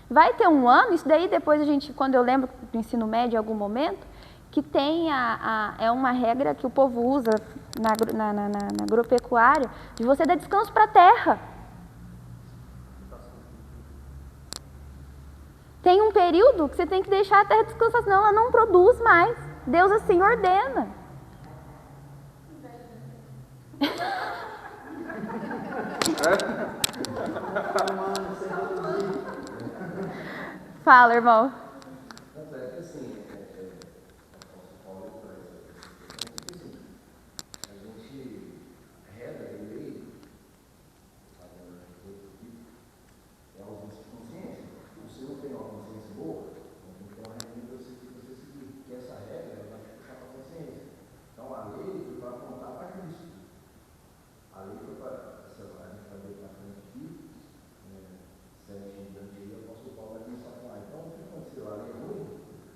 Vai ter um ano, isso daí depois a gente, quando eu lembro do ensino médio em algum momento, que tem é uma regra que o povo usa na agropecuária, de você dar descanso para a terra. Tem um período que você tem que deixar a terra descansar, senão ela não produz mais. Deus assim ordena. Fala, irmão. Tanto é que assim, a gente reza e lei, é uma consciência. Se você não tem uma consciência boa, não tem que ter uma regra para você seguir. Porque essa regra ela vai te puxar para a consciência. Então a lei foi para apontar para Cristo. A lei foi para, a gente vai ver na frente aqui, certinho diante aí, o apóstolo Paulo vai começar a falar. Então o que aconteceu? A lei é ruim,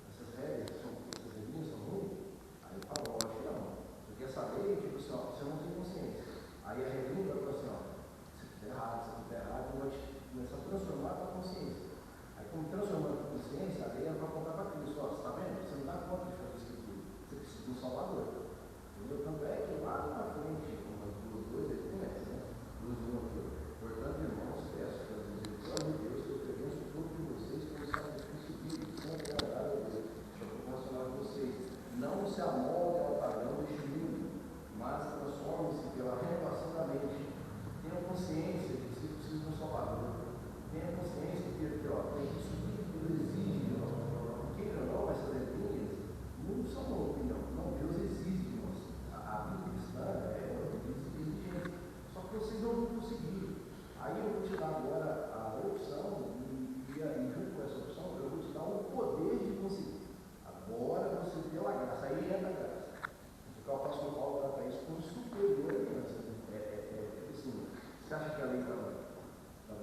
essas regras, essas regrinhas são ruins. Aí ele falou, acho que não. Porque essa lei, tipo assim, ó, você não tem consciência. Aí a regrinha vai falar assim, ó, se fizer errado, eu vou te começar a transformar a tua consciência. Aí como transformando a tua consciência, a lei é para apontar para Cristo. Ó, você está vendo? Você não dá conta de fazer isso tudo. Você precisa de um Salvador. Entendeu? Tanto é que lá na frente, umas duas, ele começa, né? Portanto, irmãos, peço que as misericórdias de Deus que ofereçam sobre vocês como sacrifício vivo, sempre agradável a Deus, para proporcionar a vocês. Não se amoldem ao padrão deste mundo, mas transformem-se pela renovação da mente. Tenham consciência de que vocês precisam de um Salvador. Tenham consciência de que, ó, tem isso que Deus exige de nós. Queira ou não, essas regrinhas não são uma opinião. Não, Deus exige de nós. A vida cristã é uma vida exigente. Só que vocês não vão conseguir. Aí eu vou te dar agora a opção, e junto com essa opção, eu vou te dar um poder de conseguir. Agora você tem a graça, aí entra a graça. Porque o apóstolo Paulo trata isso como superior à graça. Assim, você acha que a lei estava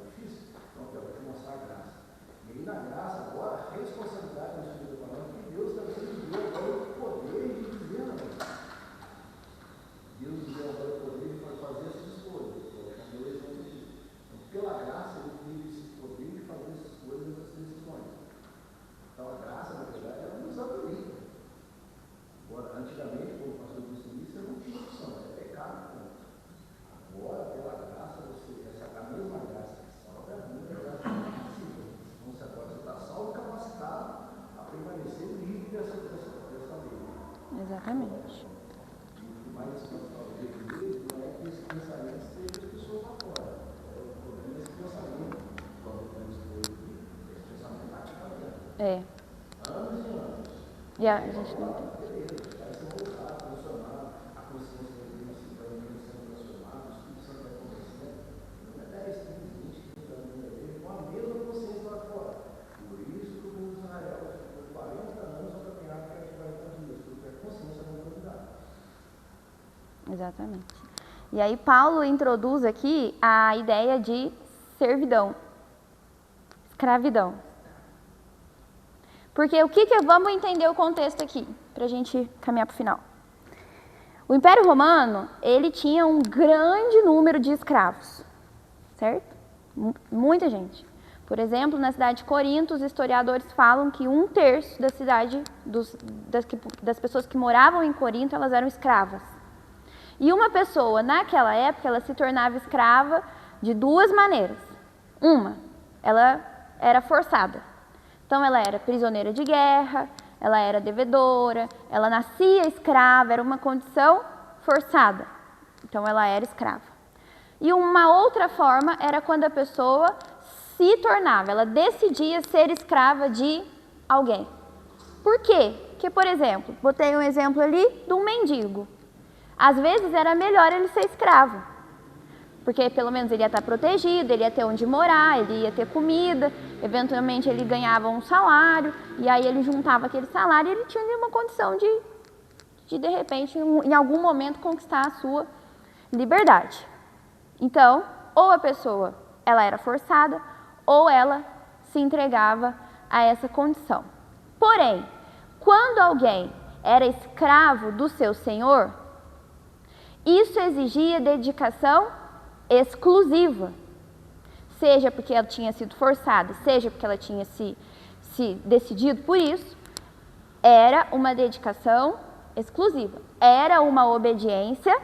difícil? Não, eu vou te mostrar a graça. E aí na graça, agora, a responsabilidade nós estamos falando que Deus também nos deu agora o poder de viver na verdade. Deus nos deu agora o poder de fazer essas escolhas. Pela graça, ele teve esse poder de fazer essas coisas, essas decisões. Então, a graça, na verdade, ela nos habilita. Agora, antigamente, quando o pastor disse isso, não tinha opção, era pecado. Agora, pela graça, a mesma graça que salva é a mesma graça que capacita. Então, você agora está salvo e capacitado a permanecer livre dessa lei. Exatamente. Mas, o que eu falo de Deus, não é que esse pensamento esteja as pessoas lá fora. Esse pensamento, quando eu estou aqui, esse pensamento está aqui para dentro. É. Anos e anos. E a gente não tem. Beleza, vai se voltar, transformar a consciência da vida, se vai sendo transformado, o Espírito Santo vai acontecendo. Não é 10, 15, 20, 30 anos na igreja, com a mesma consciência lá fora. Por isso que o povo de Israel ficou 40 anos para treinar para que 40 dias, porque a consciência não vai mudar. Exatamente. E aí Paulo introduz aqui a ideia de servidão, escravidão. Porque vamos entender o contexto aqui, para a gente caminhar para o final. O Império Romano, ele tinha um grande número de escravos, certo? Muita gente. Por exemplo, na cidade de Corinto, os historiadores falam que 1/3 da cidade, das pessoas que moravam em Corinto, elas eram escravas. E uma pessoa, naquela época, ela se tornava escrava de duas maneiras. Uma, ela era forçada. Então, ela era prisioneira de guerra, ela era devedora, ela nascia escrava, era uma condição forçada. Então, ela era escrava. E uma outra forma era quando a pessoa se tornava, ela decidia ser escrava de alguém. Por quê? Porque, por exemplo, botei um exemplo ali de um mendigo. Às vezes era melhor ele ser escravo, porque pelo menos ele ia estar protegido, ele ia ter onde morar, ele ia ter comida, eventualmente ele ganhava um salário, e aí ele juntava aquele salário e ele tinha uma condição de repente, em algum momento, conquistar a sua liberdade. Então, ou a pessoa ela era forçada, ou ela se entregava a essa condição. Porém, quando alguém era escravo do seu senhor, isso exigia dedicação exclusiva. Seja porque ela tinha sido forçada, seja porque ela tinha se decidido por isso, era uma dedicação exclusiva. Era uma obediência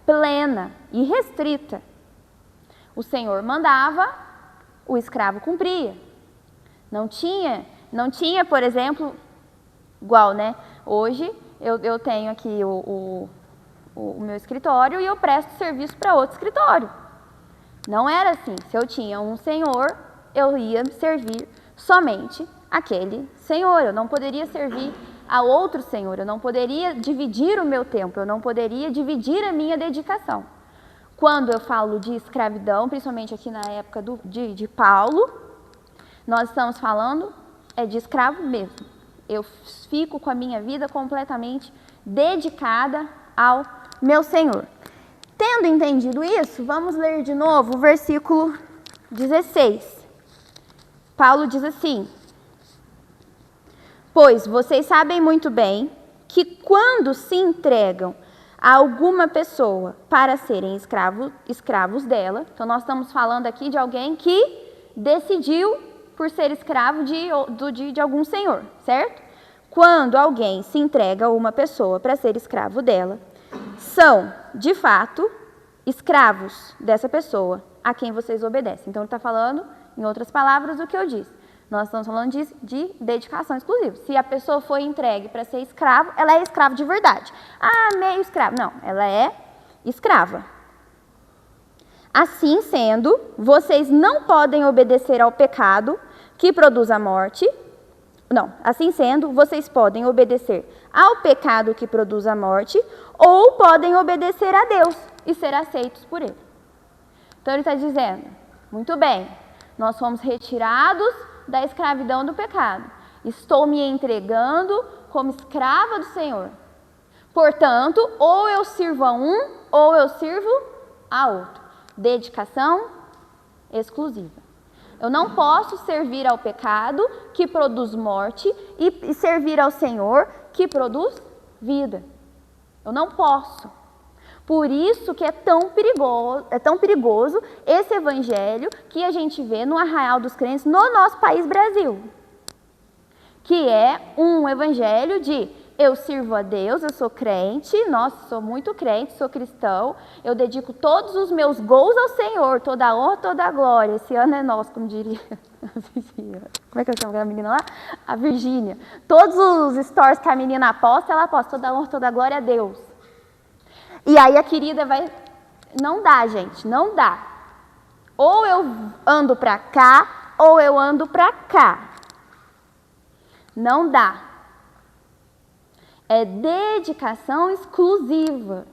plena e restrita. O Senhor mandava, o escravo cumpria. Não tinha, por exemplo, igual, né? Hoje eu tenho aqui o meu escritório e eu presto serviço para outro escritório. Não era assim. Se eu tinha um senhor, eu ia servir somente aquele senhor. Eu não poderia servir a outro senhor. Eu não poderia dividir o meu tempo. Eu não poderia dividir a minha dedicação. Quando eu falo de escravidão, principalmente aqui na época de Paulo, nós estamos falando de escravo mesmo. Eu fico com a minha vida completamente dedicada ao meu Senhor. Tendo entendido isso, vamos ler de novo o versículo 16. Paulo diz assim: pois vocês sabem muito bem que quando se entregam a alguma pessoa para serem escravos dela, então nós estamos falando aqui de alguém que decidiu por ser escravo de algum senhor, certo? Quando alguém se entrega a uma pessoa para ser escravo dela, são, de fato, escravos dessa pessoa a quem vocês obedecem. Então, ele está falando, em outras palavras, o que eu disse. Nós estamos falando de dedicação exclusiva. Se a pessoa foi entregue para ser escravo, ela é escrava de verdade. Ah, meio escravo. Não, ela é escrava. Assim sendo, vocês não podem obedecer ao pecado que produz a morte. Não, assim sendo, vocês podem obedecer ao pecado que produz a morte ou podem obedecer a Deus e ser aceitos por Ele. Então, ele está dizendo, muito bem, nós fomos retirados da escravidão do pecado. Estou me entregando como escrava do Senhor. Portanto, ou eu sirvo a um ou eu sirvo a outro. Dedicação exclusiva. Eu não posso servir ao pecado que produz morte e servir ao Senhor que produz vida. Eu não posso. Por isso que é tão perigoso esse evangelho que a gente vê no Arraial dos Crentes no nosso país Brasil. Que é um evangelho de eu sirvo a Deus, eu sou crente, nossa, sou muito crente, sou cristão, eu dedico todos os meus gols ao Senhor, toda a honra, toda a glória. Esse ano é nosso, como diria. Como é que eu chamo aquela menina lá? A Virgínia. Todos os stories que a menina posta, ela posta toda a honra, toda a glória a Deus. E aí a querida vai... Não dá, gente, não dá. Ou eu ando pra cá, ou eu ando pra cá. Não dá. É dedicação exclusiva.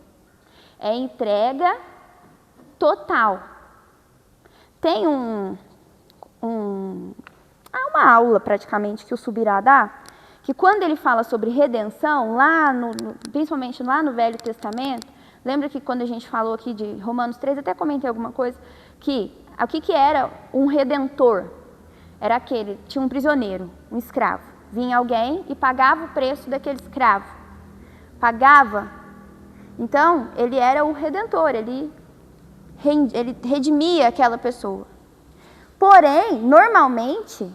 É entrega total. Tem uma aula praticamente que o Subirá dá, que quando ele fala sobre redenção, principalmente lá no Velho Testamento, lembra que quando a gente falou aqui de Romanos 3, até comentei alguma coisa, o que era um redentor? Era tinha um prisioneiro, um escravo. Vinha alguém e pagava o preço daquele escravo. Pagava. Então, ele era o redentor, ele redimia aquela pessoa. Porém, normalmente,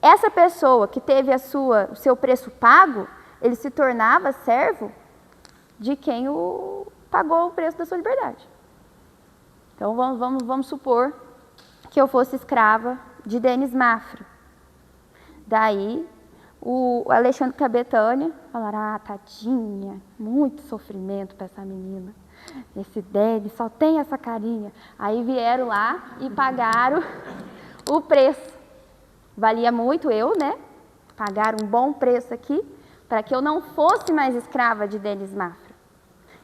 essa pessoa que teve o seu preço pago, ele se tornava servo de quem pagou o preço da sua liberdade. Então, vamos supor que eu fosse escrava de Denis Mafra. Daí, o Alexandre Cabetânia falaram, tadinha, muito sofrimento para essa menina. Esse Denis só tem essa carinha. Aí vieram lá e pagaram o preço. Valia muito né? Pagaram um bom preço aqui para que eu não fosse mais escrava de Denis Mafra.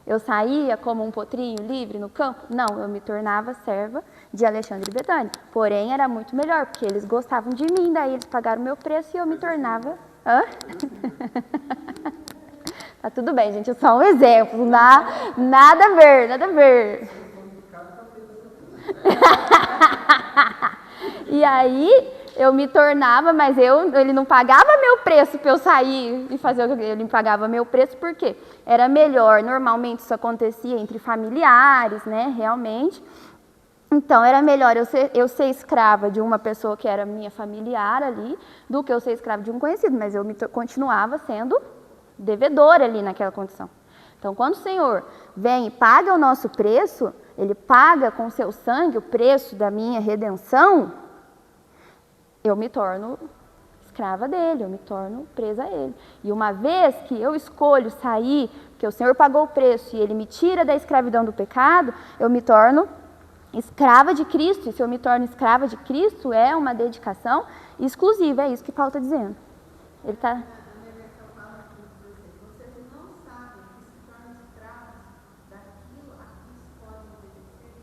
Eu saía como um potrinho livre no campo? Não, eu me tornava serva de Alexandre Betânia. Porém, era muito melhor, porque eles gostavam de mim, daí eles pagaram o meu preço e eu me tornava... Hã? Tá tudo bem, gente, é só um exemplo, nada a ver. E aí, eu me tornava, mas ele não pagava meu preço para eu sair e fazer o que ele pagava meu preço, por quê? Era melhor, normalmente isso acontecia entre familiares, né, realmente, Então, era melhor eu ser escrava de uma pessoa que era minha familiar ali, do que eu ser escrava de um conhecido, mas eu continuava sendo devedora ali naquela condição. Então, quando o Senhor vem e paga o nosso preço, Ele paga com seu sangue o preço da minha redenção, eu me torno escrava dele, eu me torno presa a ele. E uma vez que eu escolho sair, porque o Senhor pagou o preço e Ele me tira da escravidão do pecado, eu me torno escrava de Cristo. E se eu me torno escrava de Cristo, é uma dedicação exclusiva, é isso que Paulo está dizendo. Ele está... Vocês não sabem que se tornam escravos daquilo a que se podem obedecer?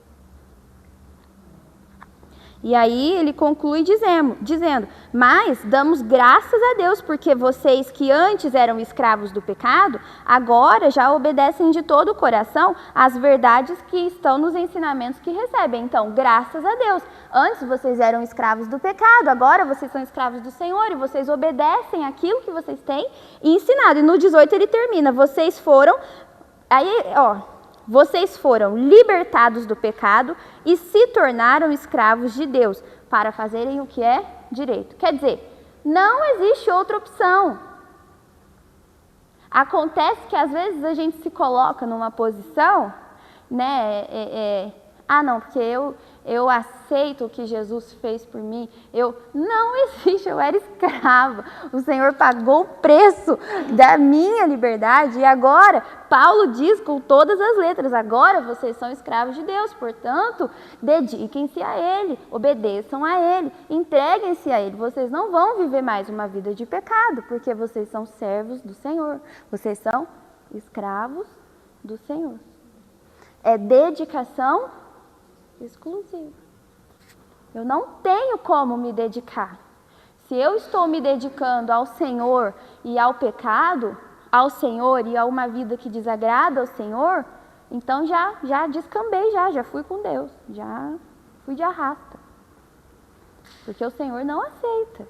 E aí ele conclui dizendo, mas damos graças a Deus, porque vocês que antes eram escravos do pecado, agora já obedecem de todo o coração às verdades que estão nos ensinamentos que recebem. Então, graças a Deus. Antes vocês eram escravos do pecado, agora vocês são escravos do Senhor e vocês obedecem aquilo que vocês têm ensinado. E no 18 ele termina, vocês foram libertados do pecado e se tornaram escravos de Deus para fazerem o que é direito. Quer dizer, não existe outra opção. Acontece que às vezes a gente se coloca numa posição, né? Não, porque eu aceito o que Jesus fez por mim. Não existe, eu era escrava. O Senhor pagou o preço da minha liberdade e agora, Paulo diz com todas as letras, agora vocês são escravos de Deus, portanto, dediquem-se a Ele, obedeçam a Ele, entreguem-se a Ele. Vocês não vão viver mais uma vida de pecado, porque vocês são servos do Senhor, vocês são escravos do Senhor. É dedicação exclusiva. Eu não tenho como me dedicar. Se eu estou me dedicando ao Senhor e ao pecado, ao Senhor e a uma vida que desagrada ao Senhor, então já descambei, já fui com Deus, já fui de arrasta. Porque o Senhor não aceita.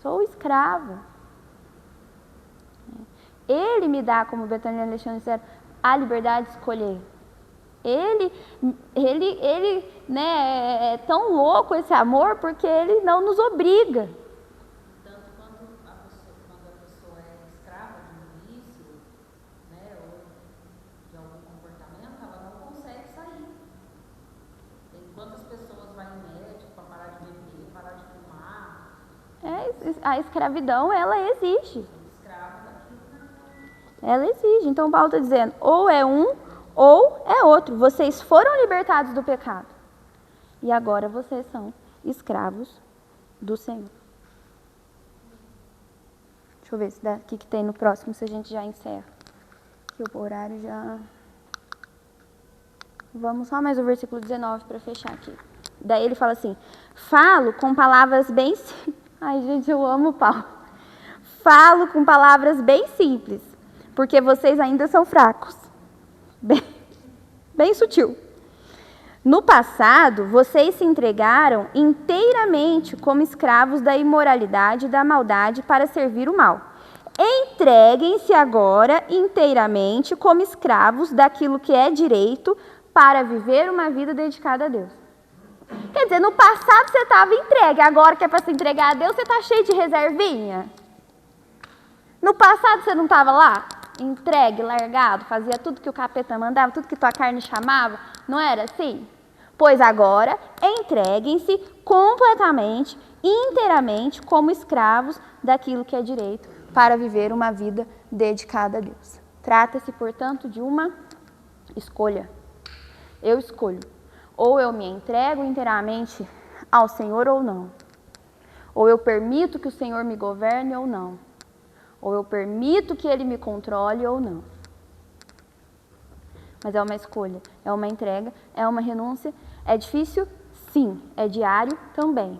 Sou escrava. Ele me dá, como Betânia e Alexandre disseram, a liberdade de escolher. Ele né, é tão louco esse amor porque ele não nos obriga. Tanto quando a pessoa é escrava de um vício, né, ou de algum comportamento, ela não consegue sair. Tem quantas pessoas vão em médico para parar de beber, parar de fumar? A escravidão, ela exige. Escravo daquilo, né? Ela exige. Então Paulo está dizendo, ou é um ou é outro. Vocês foram libertados do pecado. E agora vocês são escravos do Senhor. Deixa eu ver se daqui que tem no próximo, se a gente já encerra. Que o horário já... Vamos só mais o versículo 19 para fechar aqui. Daí ele fala assim, falo com palavras bem simples. Ai, gente, eu amo Paulo. Falo com palavras bem simples, porque vocês ainda são fracos. Bem sutil. No passado, vocês se entregaram inteiramente como escravos da imoralidade e da maldade para servir o mal. Entreguem-se agora inteiramente como escravos daquilo que é direito para viver uma vida dedicada a Deus. Quer dizer, no passado você estava entregue, agora que é para se entregar a Deus, você está cheio de reservinha. No passado você não estava lá? Entregue, largado, fazia tudo que o capeta mandava, tudo que tua carne chamava, não era assim? Pois agora, entreguem-se completamente, inteiramente, como escravos daquilo que é direito, para viver uma vida dedicada a Deus. Trata-se, portanto, de uma escolha. Eu escolho. Ou eu me entrego inteiramente ao Senhor ou não. Ou eu permito que o Senhor me governe ou não. Ou eu permito que Ele me controle ou não. Mas é uma escolha, é uma entrega, é uma renúncia. É difícil? Sim. É diário? Também.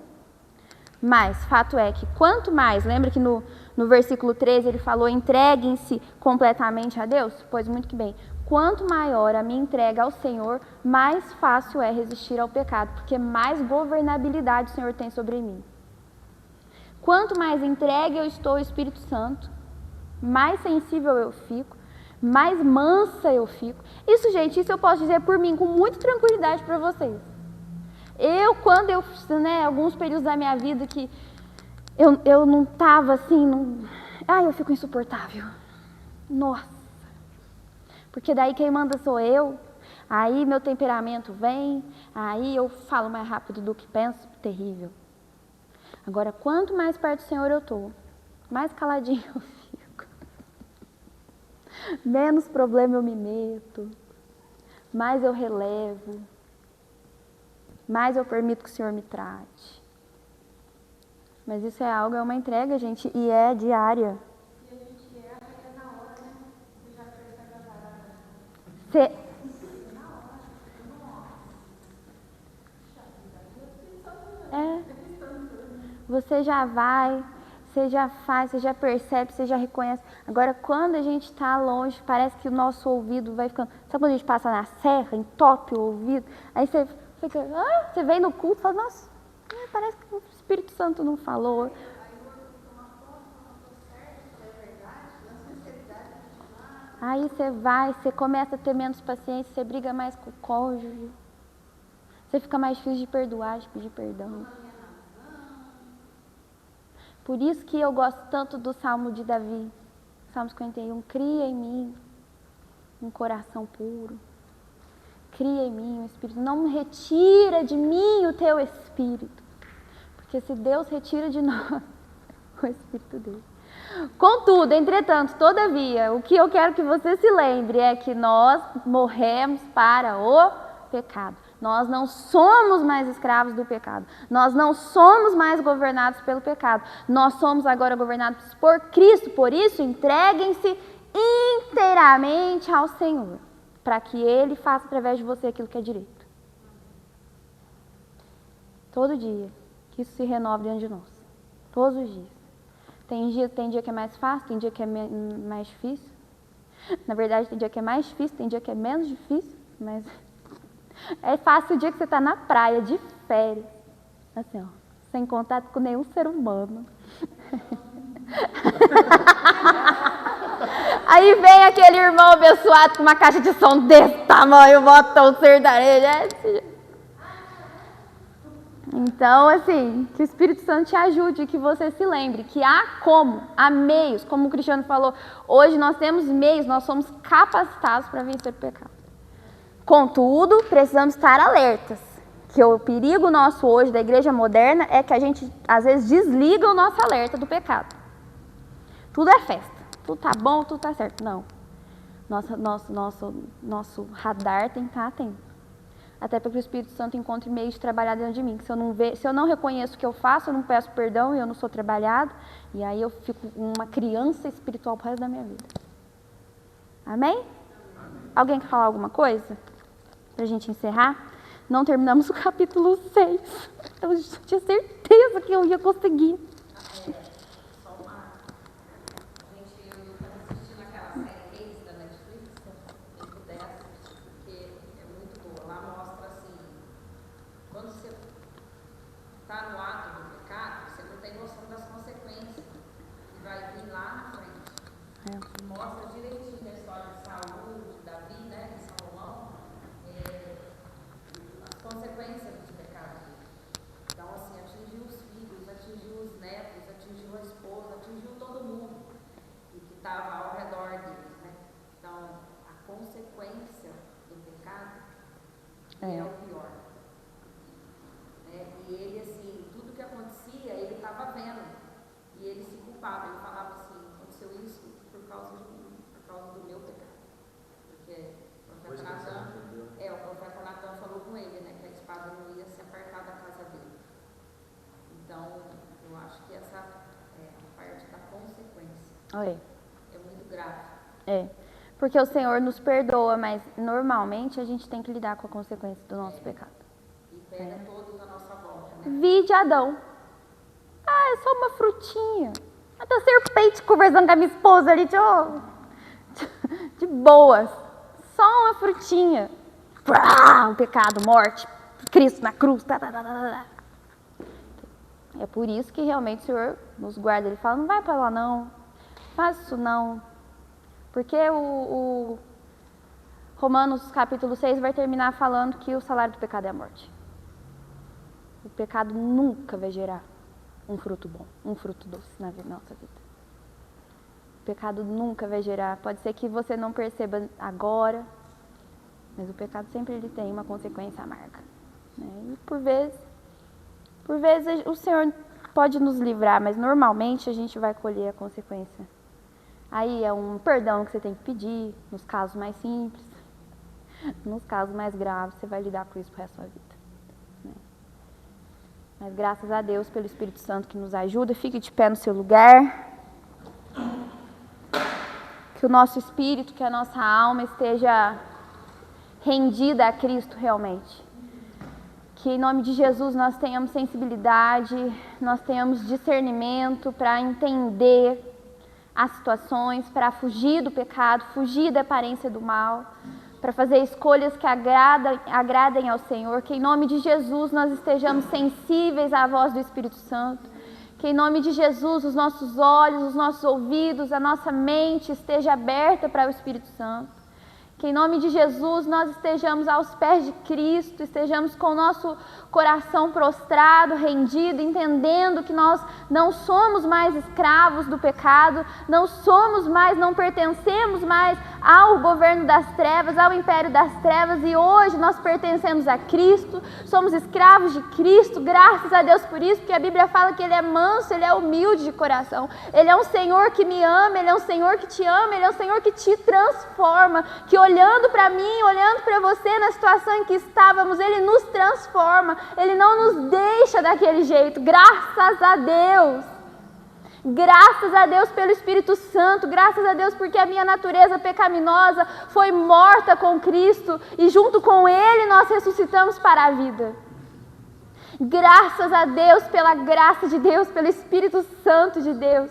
Mas fato é que quanto mais, lembra que no versículo 13 ele falou, entreguem-se completamente a Deus? Pois muito que bem. Quanto maior a minha entrega ao Senhor, mais fácil é resistir ao pecado, porque mais governabilidade o Senhor tem sobre mim. Quanto mais entregue eu estou ao Espírito Santo, mais sensível eu fico, mais mansa eu fico. Isso, gente, isso eu posso dizer por mim com muita tranquilidade para vocês. Quando eu, alguns períodos da minha vida que eu não estava assim, eu fico insuportável. Nossa. Porque daí quem manda sou eu, aí meu temperamento vem, aí eu falo mais rápido do que penso, terrível. Agora, quanto mais perto do Senhor eu estou, mais caladinho eu fico. Menos problema eu me meto, mais eu relevo, mais eu permito que o Senhor me trate. Mas isso é uma entrega, gente, e é diária. E a gente erra na hora, né? Você já percebe a parada. Você já vai, você já faz, você já percebe, você já reconhece. Agora, quando a gente está longe, parece que o nosso ouvido vai ficando... Sabe quando a gente passa na serra, entope o ouvido? Aí você fica... você vem no culto e fala, nossa, parece que o Espírito Santo não falou. Aí você vai, você começa a ter menos paciência, você briga mais com o cônjuge. Você fica mais difícil de perdoar, de pedir perdão. Por isso que eu gosto tanto do Salmo de Davi. Salmo 51. Cria em mim um coração puro. Cria em mim um espírito. Não retira de mim o teu espírito. Porque se Deus retira de nós o espírito dele. Contudo, entretanto, todavia, o que eu quero que você se lembre é que nós morremos para o pecado. Nós não somos mais escravos do pecado. Nós não somos mais governados pelo pecado. Nós somos agora governados por Cristo. Por isso, entreguem-se inteiramente ao Senhor, para que Ele faça através de você aquilo que é direito. Todo dia, que isso se renove dentro de nós. Todos os dias. Tem dia que é mais fácil, tem dia que é mais difícil. Na verdade, tem dia que é mais difícil, tem dia que é menos difícil, mas... É fácil o dia que você está na praia, de férias, assim, ó, sem contato com nenhum ser humano. Aí vem aquele irmão abençoado com uma caixa de som desse tamanho, bota o sertanejo. Então, assim, que o Espírito Santo te ajude, que você se lembre que há meios, como o Cristiano falou, hoje nós temos meios, nós somos capacitados para vencer o pecado. Contudo, precisamos estar alertas, que o perigo nosso hoje da igreja moderna é que a gente, às vezes, desliga o nosso alerta do pecado. Tudo é festa, tudo tá bom, tudo tá certo. Não. Nosso radar tem que estar atento. Até para que o Espírito Santo encontre meios de trabalhar dentro de mim. Se eu não reconheço o que eu faço, eu não peço perdão e eu não sou trabalhado, e aí eu fico uma criança espiritual pro resto da minha vida. Amém? Alguém quer falar alguma coisa? Pra gente encerrar? Não terminamos o capítulo 6. Eu tinha certeza que eu ia conseguir. Só uma... Gente, eu estava assistindo aquela série Reis da Netflix, quem pudesse, porque é muito boa. Lá mostra assim, quando você está no ato do pecado, você não tem noção das consequências que vai vir lá na frente. E mostra direitinho a história de Saul, de Davi, né, de Salomão, as consequências dos pecados dele. Então, assim, atingiu os filhos, atingiu os netos, atingiu a esposa, atingiu todo mundo que estava ao redor deles, né? Então, a consequência do pecado é o pior. E ele, assim, tudo que acontecia, ele estava vendo. E ele se culpava, ele falava assim, aconteceu isso por causa do meu pecado. Porque o profeta Natan falou com ele, né, que a espada não ia se apartar da casa dele. Então, eu acho que essa é a parte da consequência. É muito grave. Porque o Senhor nos perdoa, mas normalmente a gente tem que lidar com a consequência do nosso pecado. E pega todos à nossa volta, né? Vide Adão. É só uma frutinha. Até serpente conversando com a minha esposa ali, de boas. Só uma frutinha. O pecado, morte, Cristo na cruz. É por isso que realmente o Senhor nos guarda. Ele fala, não vai para lá não, faz isso não. Porque o Romanos capítulo 6 vai terminar falando que o salário do pecado é a morte. O pecado nunca vai gerar um fruto bom, um fruto doce na nossa vida. O pecado nunca vai gerar, pode ser que você não perceba agora, mas o pecado sempre ele tem uma consequência amarga. Né? E por vezes o Senhor pode nos livrar, mas normalmente a gente vai colher a consequência. Aí é um perdão que você tem que pedir, nos casos mais simples. Nos casos mais graves, você vai lidar com isso pro resto da sua vida. Né? Mas graças a Deus pelo Espírito Santo que nos ajuda, fique de pé no seu lugar. Que o nosso espírito, que a nossa alma esteja rendida a Cristo realmente. Que em nome de Jesus nós tenhamos sensibilidade, nós tenhamos discernimento para entender as situações, para fugir do pecado, fugir da aparência do mal, para fazer escolhas que agradem ao Senhor. Que em nome de Jesus nós estejamos sensíveis à voz do Espírito Santo. Que em nome de Jesus os nossos olhos, os nossos ouvidos, a nossa mente esteja aberta para o Espírito Santo. Que em nome de Jesus nós estejamos aos pés de Cristo, estejamos com o nosso coração prostrado, rendido, entendendo que nós não somos mais escravos do pecado, não pertencemos mais ao governo das trevas, ao império das trevas, e hoje nós pertencemos a Cristo, somos escravos de Cristo, graças a Deus por isso, porque a Bíblia fala que Ele é manso, Ele é humilde de coração, Ele é um Senhor que me ama, Ele é um Senhor que te ama, Ele é um Senhor que te transforma, que olhando para mim, olhando para você na situação em que estávamos, Ele nos transforma, Ele não nos deixa daquele jeito, graças a Deus. Graças a Deus pelo Espírito Santo, graças a Deus porque a minha natureza pecaminosa foi morta com Cristo e junto com Ele nós ressuscitamos para a vida. Graças a Deus pela graça de Deus, pelo Espírito Santo de Deus.